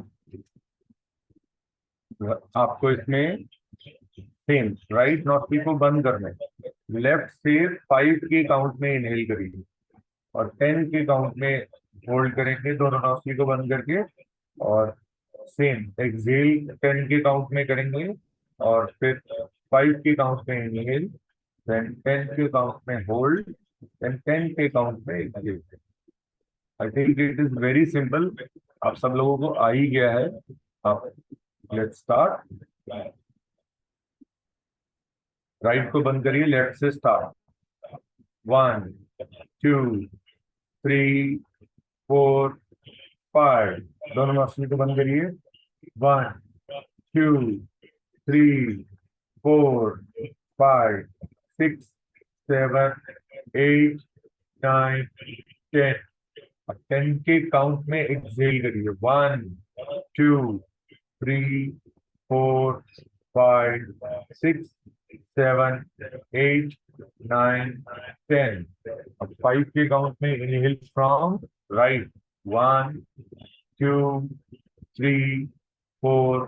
Speaker 2: आपको इसमें सेम राइट नॉस्ट्रिल को बंद करना है, लेफ्ट से 5 के काउंट में इनहेल करिए और 10 के काउंट में होल्ड करेंगे दोनों नॉस्ट्रिल को बंद करके, और सेम एक्सहेल 10 के काउंट में करेंगे और फिर 5 के काउंट में इनहेल, देन 10 के काउंट में होल्ड, देन 10 के काउंट में exhale. I think it is very simple, आप सब लोगों को आ ही गया है। आप लेट्स स्टार्ट। राइट को बंद करिए, लेफ्ट से स्टार्ट। 1 2 3 4 5, दोनों नॉस्ट्रिल को बंद करिए। 1 2 3 4 5 6 7 8 9 10। 10 के काउंट में एक्सहेल करिए। 1 2 3 4 5 6 7 8 9 10। अब 5 के काउंट में इनहेल फ्रॉम राइट। 1 2 3 4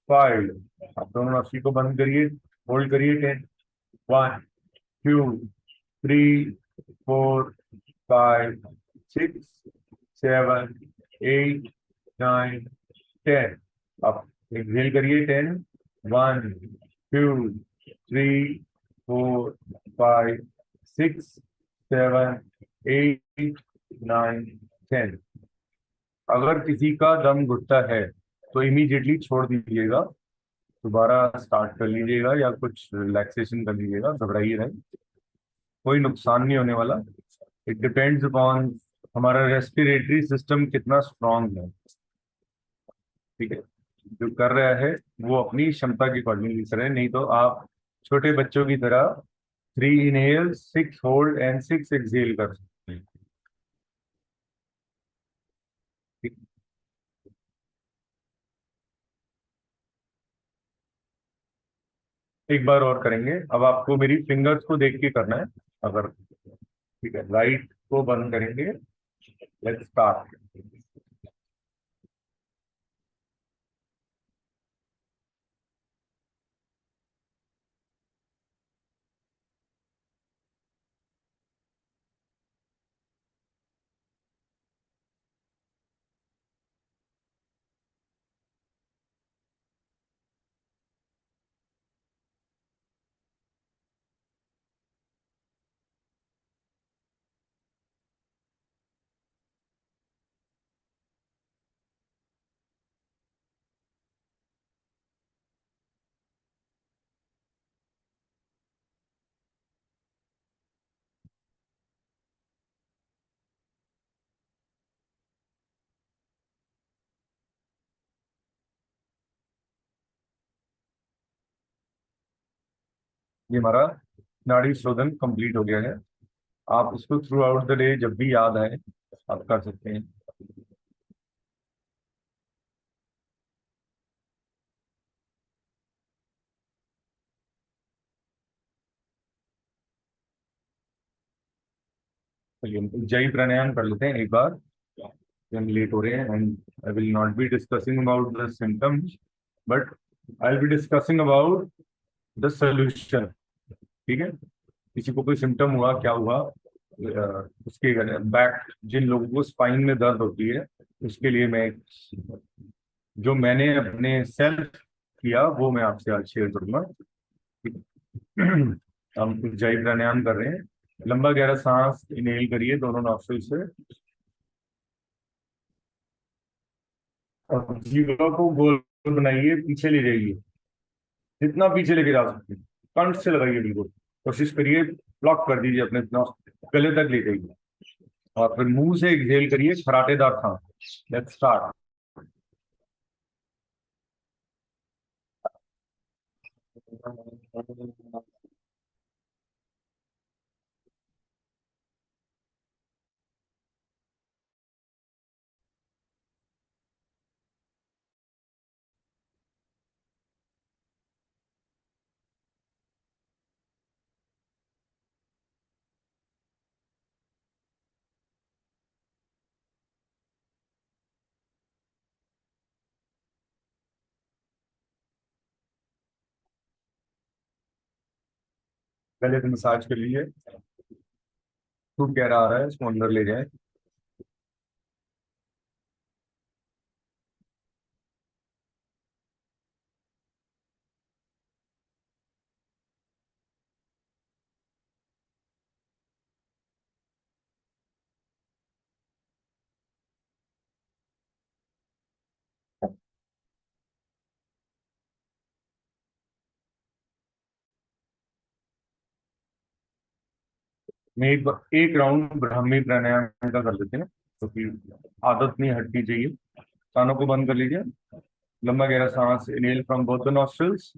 Speaker 2: 5। अब दोनों नॉस्ट्रिल को बंद करिए, होल्ड करिए 10। 1 2 3 4 5 6 7 8 9 10। अब एक्सहेल करिए 10। 1 2 3 4 5 6 7 8 9 10। अगर किसी का दम घुटता है तो इमीडिएटली छोड़ दीजिएगा, दोबारा स्टार्ट कर लीजिएगा या कुछ रिलैक्सेशन कर लीजिएगा, घबराइए नहीं, कोई नुकसान नहीं होने वाला। इट डिपेंड्स अपॉन हमारा रेस्पिरेटरी सिस्टम कितना स्ट्रांग है, ठीक है। जो कर रहा है वो अपनी क्षमता के अकॉर्डिंगली करे, नहीं तो आप छोटे बच्चों की तरह 3 इनहेल 6 होल्ड एंड 6 एक्सहेल कर सकते हैं, ठीक? एक बार और करेंगे। अब आपको मेरी फिंगर्स को देख के करना है, अगर ठीक है। राइट को बंद करेंगे, लेट्स स्टार्ट। ये हमारा नाड़ी शोधन कंप्लीट हो गया है। आप इसको थ्रू आउट द डे जब भी याद आए आप कर सकते हैं। चलिए हम ऊंचाई प्राणायाम कर लेते हैं एक बार, हम लेट हो रहे हैं। And I will not be discussing about the symptoms, but I will be discussing about the solution, ठीक है। किसी को कोई सिम्टम हुआ, क्या हुआ, उसके बैक, जिन लोगों को स्पाइन में दर्द होती है उसके लिए मैं जो मैंने अपने सेल्फ किया वो मैं आपसे आज शेयर करूंगा, ठीक है? हम ऊंचाई प्राणायाम कर रहे हैं। लंबा गहरा सांस इनहेल करिए दोनों नॉस्ट्रिल से। और जीवा को गोल बनाइए, पीछे ले जाइए, जितना पीछे लेके जा सकते हैं, कंठ से लगाइए, बिल्कुल कोशिश करिए, ब्लॉक कर दीजिए अपने इतना, गले तक ले जाइए, और फिर मुंह से एक्सहेल करिए, खराटेदार सांस। Let's start. गले पे मसाज कर लीजिए, खूब गहरा आ रहा है, इसको अंदर ले जाए। मैं एक राउंड ब्राह्मी प्राणायाम का कर लेते हैं, क्योंकि आदत नहीं हटनी चाहिए। कानों को बंद कर लीजिए, लंबा गहरा सांस inhale from both the nostrils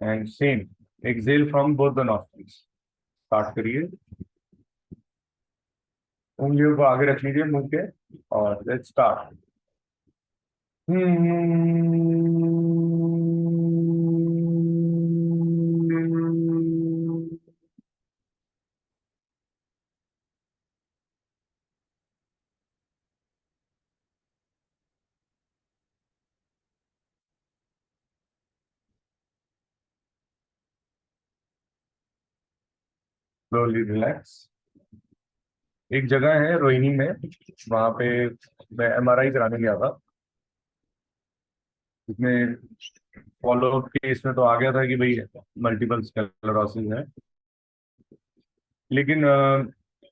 Speaker 2: and same exhale from both the nostrils. Start करिए, उंगलियों को आगे रख लीजिए मुंह के, और लेट्स स्टार्ट। Slowly relax. एक जगह है रोहिणी में, वहां पे मैं एमआरआई कराने गया था, इसमें फॉलो अप के इसमें तो आ गया था कि भाई मल्टीपल स्क्लेरोसिस है, लेकिन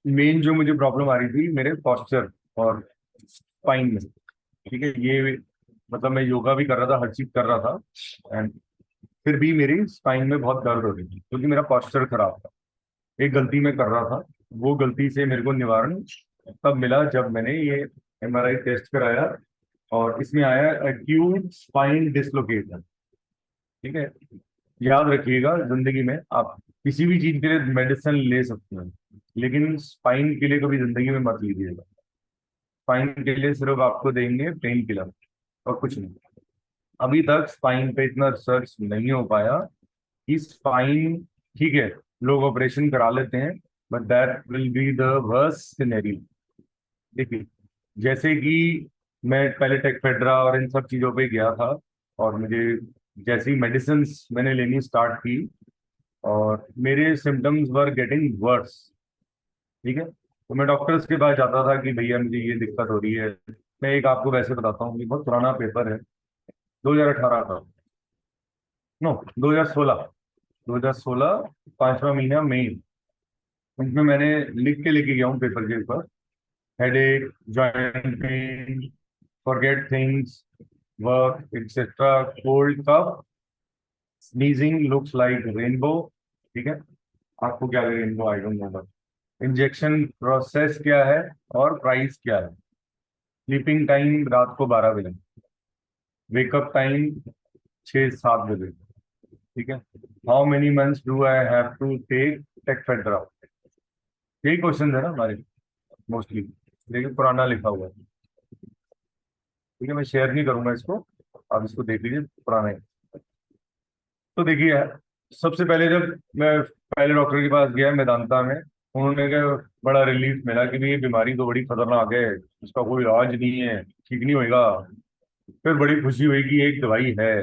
Speaker 2: मेन जो मुझे प्रॉब्लम आ रही थी मेरे पॉस्चर और स्पाइन में। ठीक है, ये मतलब मैं योगा भी कर रहा था, हर चीज कर रहा था, एंड फिर भी मेरी स्पाइन में बहुत दर्द हो रही थी, क्योंकि मेरा पॉस्चर खराब था। एक गलती मैं कर रहा था, वो गलती से मेरे को निवारण तब मिला जब मैंने ये एमआरआई टेस्ट कराया, और इसमें आया एक्यूट स्पाइन डिसलोकेशन। ठीक है, याद रखिएगा, जिंदगी में आप किसी भी चीज के लिए मेडिसिन ले सकते हैं, लेकिन स्पाइन के लिए कभी जिंदगी में मत लीजिएगा। स्पाइन के लिए सिर्फ आपको देंगे पेन किलर और कुछ नहीं। अभी तक स्पाइन पे इतना रिसर्च नहीं हो पाया कि स्पाइन, ठीक है, लोग ऑपरेशन करा लेते हैं, but that will be the worst scenario. देखिए, जैसे कि मैं पहले टेकफेड्रा और इन सब चीज़ों पे गया था, और मुझे जैसी मेडिसिन मैंने लेनी स्टार्ट की, और मेरे सिम्टम्स वर गेटिंग वर्स। ठीक है, तो मैं डॉक्टर्स के पास जाता था कि भैया मुझे ये दिक्कत हो रही है। मैं एक आपको वैसे बताता हूँ, ये बहुत पुराना पेपर है, 2018 का, नो 2016, 2016 5वां महीना मई, इसमें मैंने लिख के लेके गया हूँ पेपर के ऊपर, headache, joint pain, forget things, work etcetera, cold cough, sneezing looks like rainbow. ठीक है, आपको क्या लगे rainbow, I don't know, injection process क्या है और प्राइस क्या है, स्लीपिंग टाइम रात को 12 बजे, वेकअप टाइम 6-7 बजे। ठीक है, how many months do I have to take Tecfidera, यही क्वेश्चन है ना हमारे मोस्टली, लेकिन पुराना लिखा हुआ है। ठीक है, मैं शेयर नहीं करूंगा इसको, आप इसको देख लीजिए, पुराना है। तो देखिए, सबसे पहले जब मैं पहले डॉक्टर के पास गया मेदांता में, उन्होंने कहा, बड़ा रिलीफ मिला कि भाई ये बीमारी तो बड़ी खतरनाक है, इसका कोई इलाज नहीं है, ठीक नहीं होएगा। फिर बड़ी खुशी हुई कि एक दवाई है,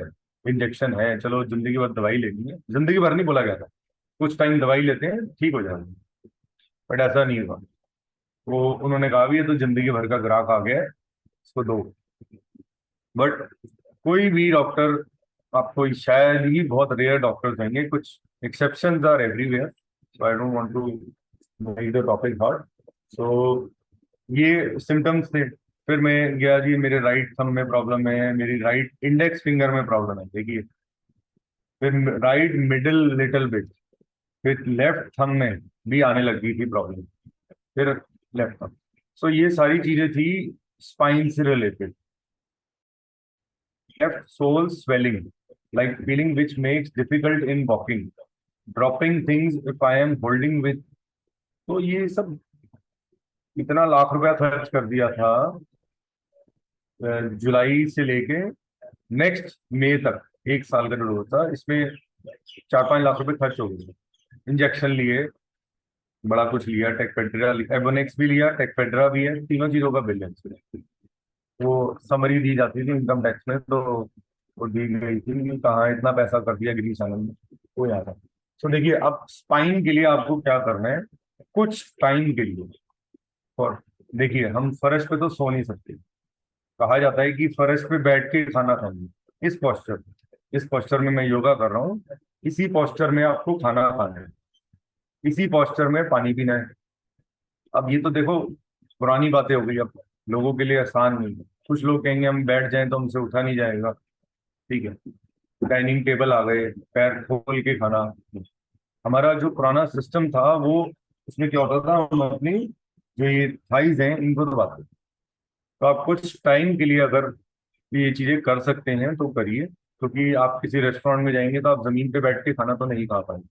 Speaker 2: इंजेक्शन है, चलो जिंदगी भर दवाई लेनी है। जिंदगी भर नहीं बोला गया था, कुछ टाइम दवाई लेते हैं ठीक हो जाएगा, बट ऐसा नहीं हुआ। वो उन्होंने कहा भी ये तो जिंदगी भर का ग्राहक आ गया है, इसको दो। बट कोई भी डॉक्टर, आपको शायद ही बहुत रेयर डॉक्टर्स होंगे, कुछ exceptions are everywhere, so I don't want to make the topic hot. So ये सिम्टम्स थे, फिर मैं गया जी, मेरे राइट थंब में प्रॉब्लम है, मेरी राइट इंडेक्स फिंगर में प्रॉब्लम है, देखिए। फिर राइट मिडिल लिटिल बिट, फिर लेफ्ट थंब में भी आने लगी थी प्रॉब्लम, फिर लेफ्ट थंब। सो ये सारी चीजें थी स्पाइन से related. Left sole swelling, like feeling which makes difficult in walking, dropping things if I am holding with। तो ये सब इतना लाख रुपया खर्च कर दिया था जुलाई से लेके नेक्स्ट मई तक, 1 साल का जो था, इसमें 4-5 लाख रुपए खर्च हो गए। इंजेक्शन लिए, बड़ा कुछ लिया, टेकपेड्रा, एवोनेक्स भी लिया, टेकपेड्रा भी है, तीनों चीजों का बिल है इसमें। वो समरी दी जाती थी इनकम टैक्स में, तो वो दी गई थी कि कहाँ इतना पैसा कर दिया गिरीश आनंद ने, वो याद है। तो देखिए, अब स्पाइन के लिए आपको क्या करना है, कुछ टाइम के लिए। और देखिए, हम फर्श पे तो सो नहीं सकते, कहा जाता है कि फर्श पे बैठ के खाना खाएंगे, इस पोस्चर में मैं योगा कर रहा हूँ, इसी पोस्चर में आपको खाना खाना है, इसी पोस्चर में पानी पीना है। अब ये तो देखो पुरानी बातें हो गई, अब लोगों के लिए आसान नहीं है। कुछ लोग कहेंगे हम बैठ जाएं तो हमसे उठा नहीं जाएगा, ठीक है, डाइनिंग टेबल आ गए, पैर खोल के खाना। हमारा जो पुराना सिस्टम था वो, उसमें क्या होता था, हम अपनी जो ये थाइज हैं इनको दबाते थे। तो आप कुछ टाइम के लिए अगर ये चीजें कर सकते हैं तो करिए, क्योंकि आप किसी रेस्टोरेंट में जाएंगे तो आप जमीन पे बैठ के खाना तो नहीं खा पाएंगे,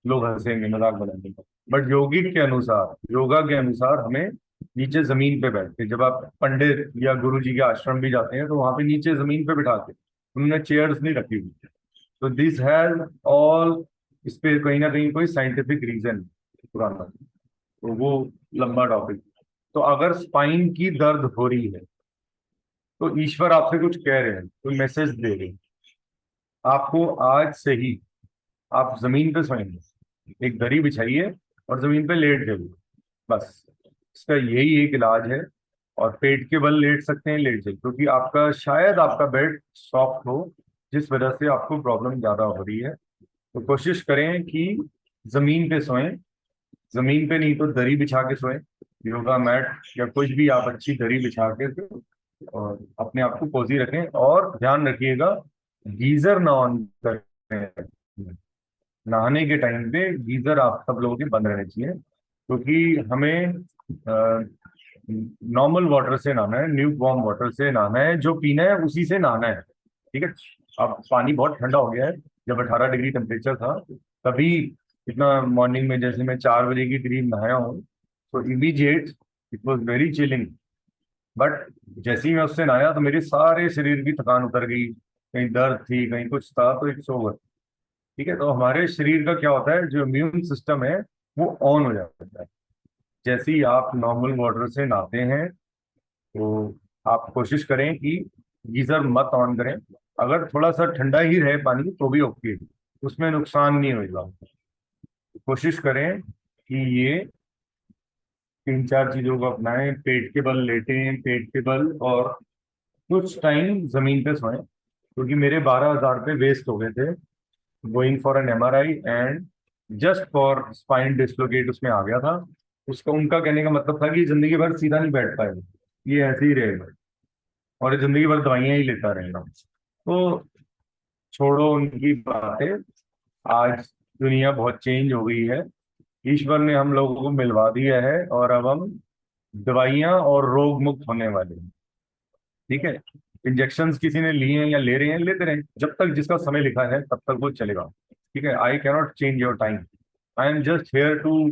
Speaker 2: लोग हंसेंगे, मजाक बनाएंगे। बट योगिक के अनुसार, योगा के अनुसार हमें नीचे जमीन पे बैठ के, जब आप पंडित या गुरु जी के आश्रम भी जाते हैं तो वहां पे नीचे जमीन पे बिठा के, उन्होंने चेयर्स नहीं रखी हुई। तो दिस हैज ऑल, इस पे कहीं ना कहीं कोई साइंटिफिक रीजन पुराना, तो वो लंबा टॉपिक। तो अगर स्पाइन की दर्द हो रही है तो ईश्वर आपसे कुछ कह रहे हैं, कोई मैसेज दे रहे हैं आपको। आज से ही आप जमीन पे सोएंगे, एक दरी बिछाइए और जमीन पे लेट जाइए, बस इसका यही एक इलाज है। और पेट के बल लेट सकते हैं, लेट जाइए, क्योंकि आपका शायद आपका बेड सॉफ्ट हो, जिस वजह से आपको प्रॉब्लम ज्यादा हो रही है। तो कोशिश करें कि जमीन पे सोएं, जमीन पे नहीं तो दरी बिछा के सोएं, योगा मैट या कुछ भी आप अच्छी दरी बिछा के, और अपने आप को कोजी रखें। और ध्यान रखिएगा, गीजर ना ऑन करें, नहाने के टाइम पे गीजर आप सब लोगों के बंद रहने चाहिए, क्योंकि हमें नॉर्मल वाटर से नहाना है, न्यू वार्म वाटर से नहाना है, जो पीना है उसी से नहाना है, ठीक है। अब पानी बहुत ठंडा हो गया है, जब 18 डिग्री टेम्परेचर था तभी इतना मॉर्निंग में, जैसे मैं 4 बजे की करीब नहाया हूँ, तो immediate it was very chilling. But जैसे ही मैं उससे नहाया तो मेरे सारे शरीर की थकान उतर गई, कहीं दर्द थी, कहीं कुछ था, तो इट्स ओवर, ठीक है। तो हमारे शरीर का क्या होता है, जो इम्यून सिस्टम है वो ऑन हो जाता है जैसे ही आप नॉर्मल वाटर से नहाते हैं। तो आप कोशिश करें कि गीजर मत ऑन करें, अगर थोड़ा सा ठंडा ही रहे पानी तो भी ओके, उसमें नुकसान नहीं होगा। कोशिश करें कि ये 3-4 चीजों को अपनाएं, पेट के बल लेटें, पेट के बल, और कुछ टाइम जमीन पे सोएं, क्योंकि मेरे 12,000 रुपये वेस्ट हो गए थे going for an MRI and just for spine dislocate उसमें आ गया था। उसका, उनका कहने का मतलब था कि जिंदगी भर सीधा नहीं बैठ पाएगा, ये ऐसे ही रहेगा और ये जिंदगी भर दवाइयां ही लेता रहेगा। तो छोड़ो उनकी बातें, आज दुनिया बहुत चेंज हो गई है, ईश्वर ने हम लोगों को मिलवा दिया है, और अब हम दवाइयां और रोग मुक्त होने वाले हैं, ठीक है। इंजेक्शंस किसी ने लिए हैं या ले रहे हैं, लेते रहें, जब तक जिसका समय लिखा है तब तक वो चलेगा, ठीक है। I cannot change your time, I am just here to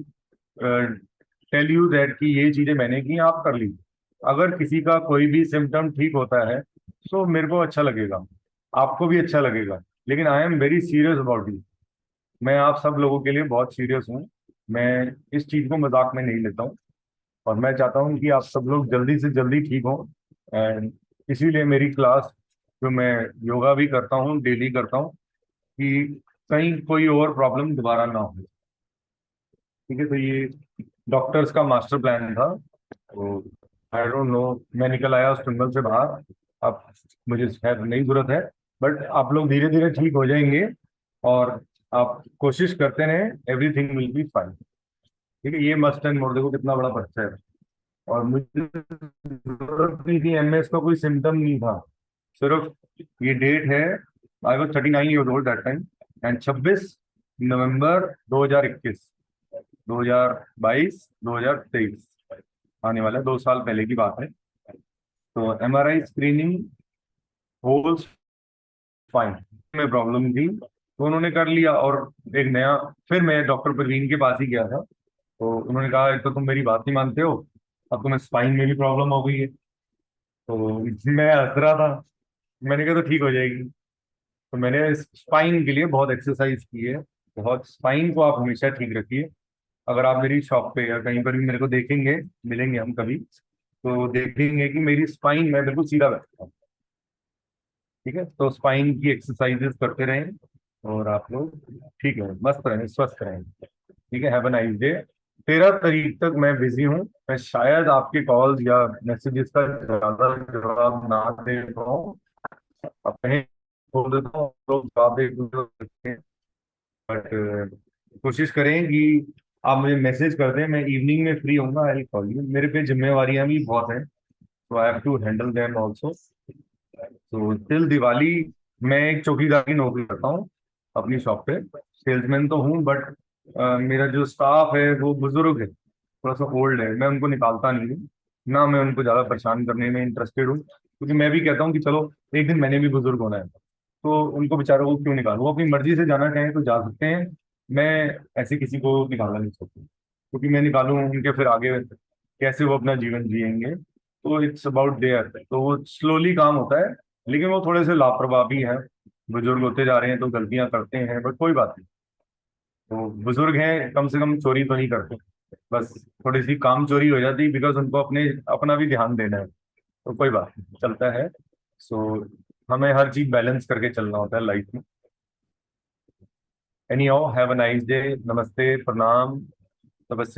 Speaker 2: tell you that कि ये चीजें मैंने की, आप कर लीजिए। अगर किसी का कोई भी सिम्टम ठीक होता है तो मेरे को अच्छा लगेगा, आपको भी अच्छा लगेगा, लेकिन I am very serious about you. मैं आप सब लोगों के लिए बहुत सीरियस हूँ, मैं इस चीज को मजाक में नहीं लेता हूँ, और मैं चाहता हूँ कि आप सब लोग जल्दी से जल्दी ठीक हों। एंड इसीलिए मेरी क्लास, जो मैं योगा भी करता हूँ, डेली करता हूँ, कि कहीं कोई और प्रॉब्लम दोबारा ना हो, ठीक है। तो ये डॉक्टर्स का मास्टर प्लान था, तो आई डोंट नो, मैं निकल आया उस टनल से बाहर, अब मुझे शायद नहीं जरूरत है, बट आप लोग धीरे धीरे ठीक हो जाएंगे, और आप कोशिश करते रहें, एवरीथिंग विल बी फाइन, ठीक है। ये मस्ट एंड मोर, देखो कितना बड़ा बच्चा है, और मुझे जरूरत नहीं थी, एमएस का कोई सिम्टम नहीं था, सिर्फ ये डेट है, I was 39 years old that time, and 26 नवंबर 2021, 2022, 2023 आने वाला है, 2 साल पहले की बात है। तो एमआरआई स्क्रीनिंग होल्स फाइन में प्रॉब्लम थी, तो उन्होंने कर लिया। और एक नया, फिर मैं डॉक्टर प्रवीण के पास ही गया था, तो उन्होंने कहा एक तो तुम मेरी बात नहीं मानते हो, अब तुम्हें स्पाइन में भी प्रॉब्लम हो गई है। तो मैं हंस रहा था, मैंने कहा तो ठीक हो जाएगी। तो मैंने स्पाइन के लिए बहुत एक्सरसाइज की है, बहुत। स्पाइन को आप हमेशा ठीक रखिए। अगर आप मेरी शॉप पे या कहीं पर भी मेरे को देखेंगे, मिलेंगे हम कभी, तो देखेंगे कि मेरी स्पाइन में बिल्कुल सीधा बैठता हूँ। ठीक है, तो स्पाइन की एक्सरसाइजेस करते रहें और आप लोग ठीक है, मस्त रहें, स्वस्थ रहें। ठीक है, हैव अ नाइस डे। 13 तारीख तक मैं बिजी हूँ, मैं शायद आपके कॉल्स या मैसेजेस का ज्यादा जवाब ना दे पाऊँ। अब कहीं बोल देता हूँ, लोग जवाब एक दूसरे को देते हैं, बट कोशिश करें कि आप मुझे मैसेज कर दें, मैं इवनिंग में फ्री होऊंगा, आई कॉल यू। मेरे पे जिम्मेवारियां भी बहुत हैं, तो I have to handle them also. तो टिल दिवाली मैं एक चौकीदार की नौकरी करता हूँ अपनी शॉप पे, सेल्समैन तो हूँ, बट मेरा जो स्टाफ है वो बुजुर्ग है, थोड़ा सा ओल्ड है, मैं उनको निकालता नहीं हूँ, ना मैं उनको ज़्यादा परेशान करने में इंटरेस्टेड हूँ, क्योंकि मैं भी कहता हूँ कि चलो एक दिन मैंने भी बुजुर्ग होना है, तो उनको बेचारों को क्यों निकालूं, वो अपनी मर्जी से जाना चाहें तो जा सकते हैं। मैं ऐसे किसी को निकालना नहीं सकता, क्योंकि मैं निकालूं उनके फिर आगे कैसे वो अपना जीवन जिएंगे। तो इट्स अबाउट देयर, तो वो स्लोली काम होता है, लेकिन वो थोड़े से लापरवाह भी हैं, बुजुर्ग होते जा रहे हैं तो गलतियां करते हैं, बट कोई बात नहीं। तो बुजुर्ग हैं, कम से कम चोरी तो नहीं करते, बस थोड़ी सी काम चोरी हो जाती, बिकॉज उनको अपने अपना भी ध्यान देना है, तो कोई बात नहीं, चलता है। सो हमें हर चीज बैलेंस करके चलना होता है लाइफ में। Any how, have a nice day, नमस्ते, प्रणाम, तपस्या।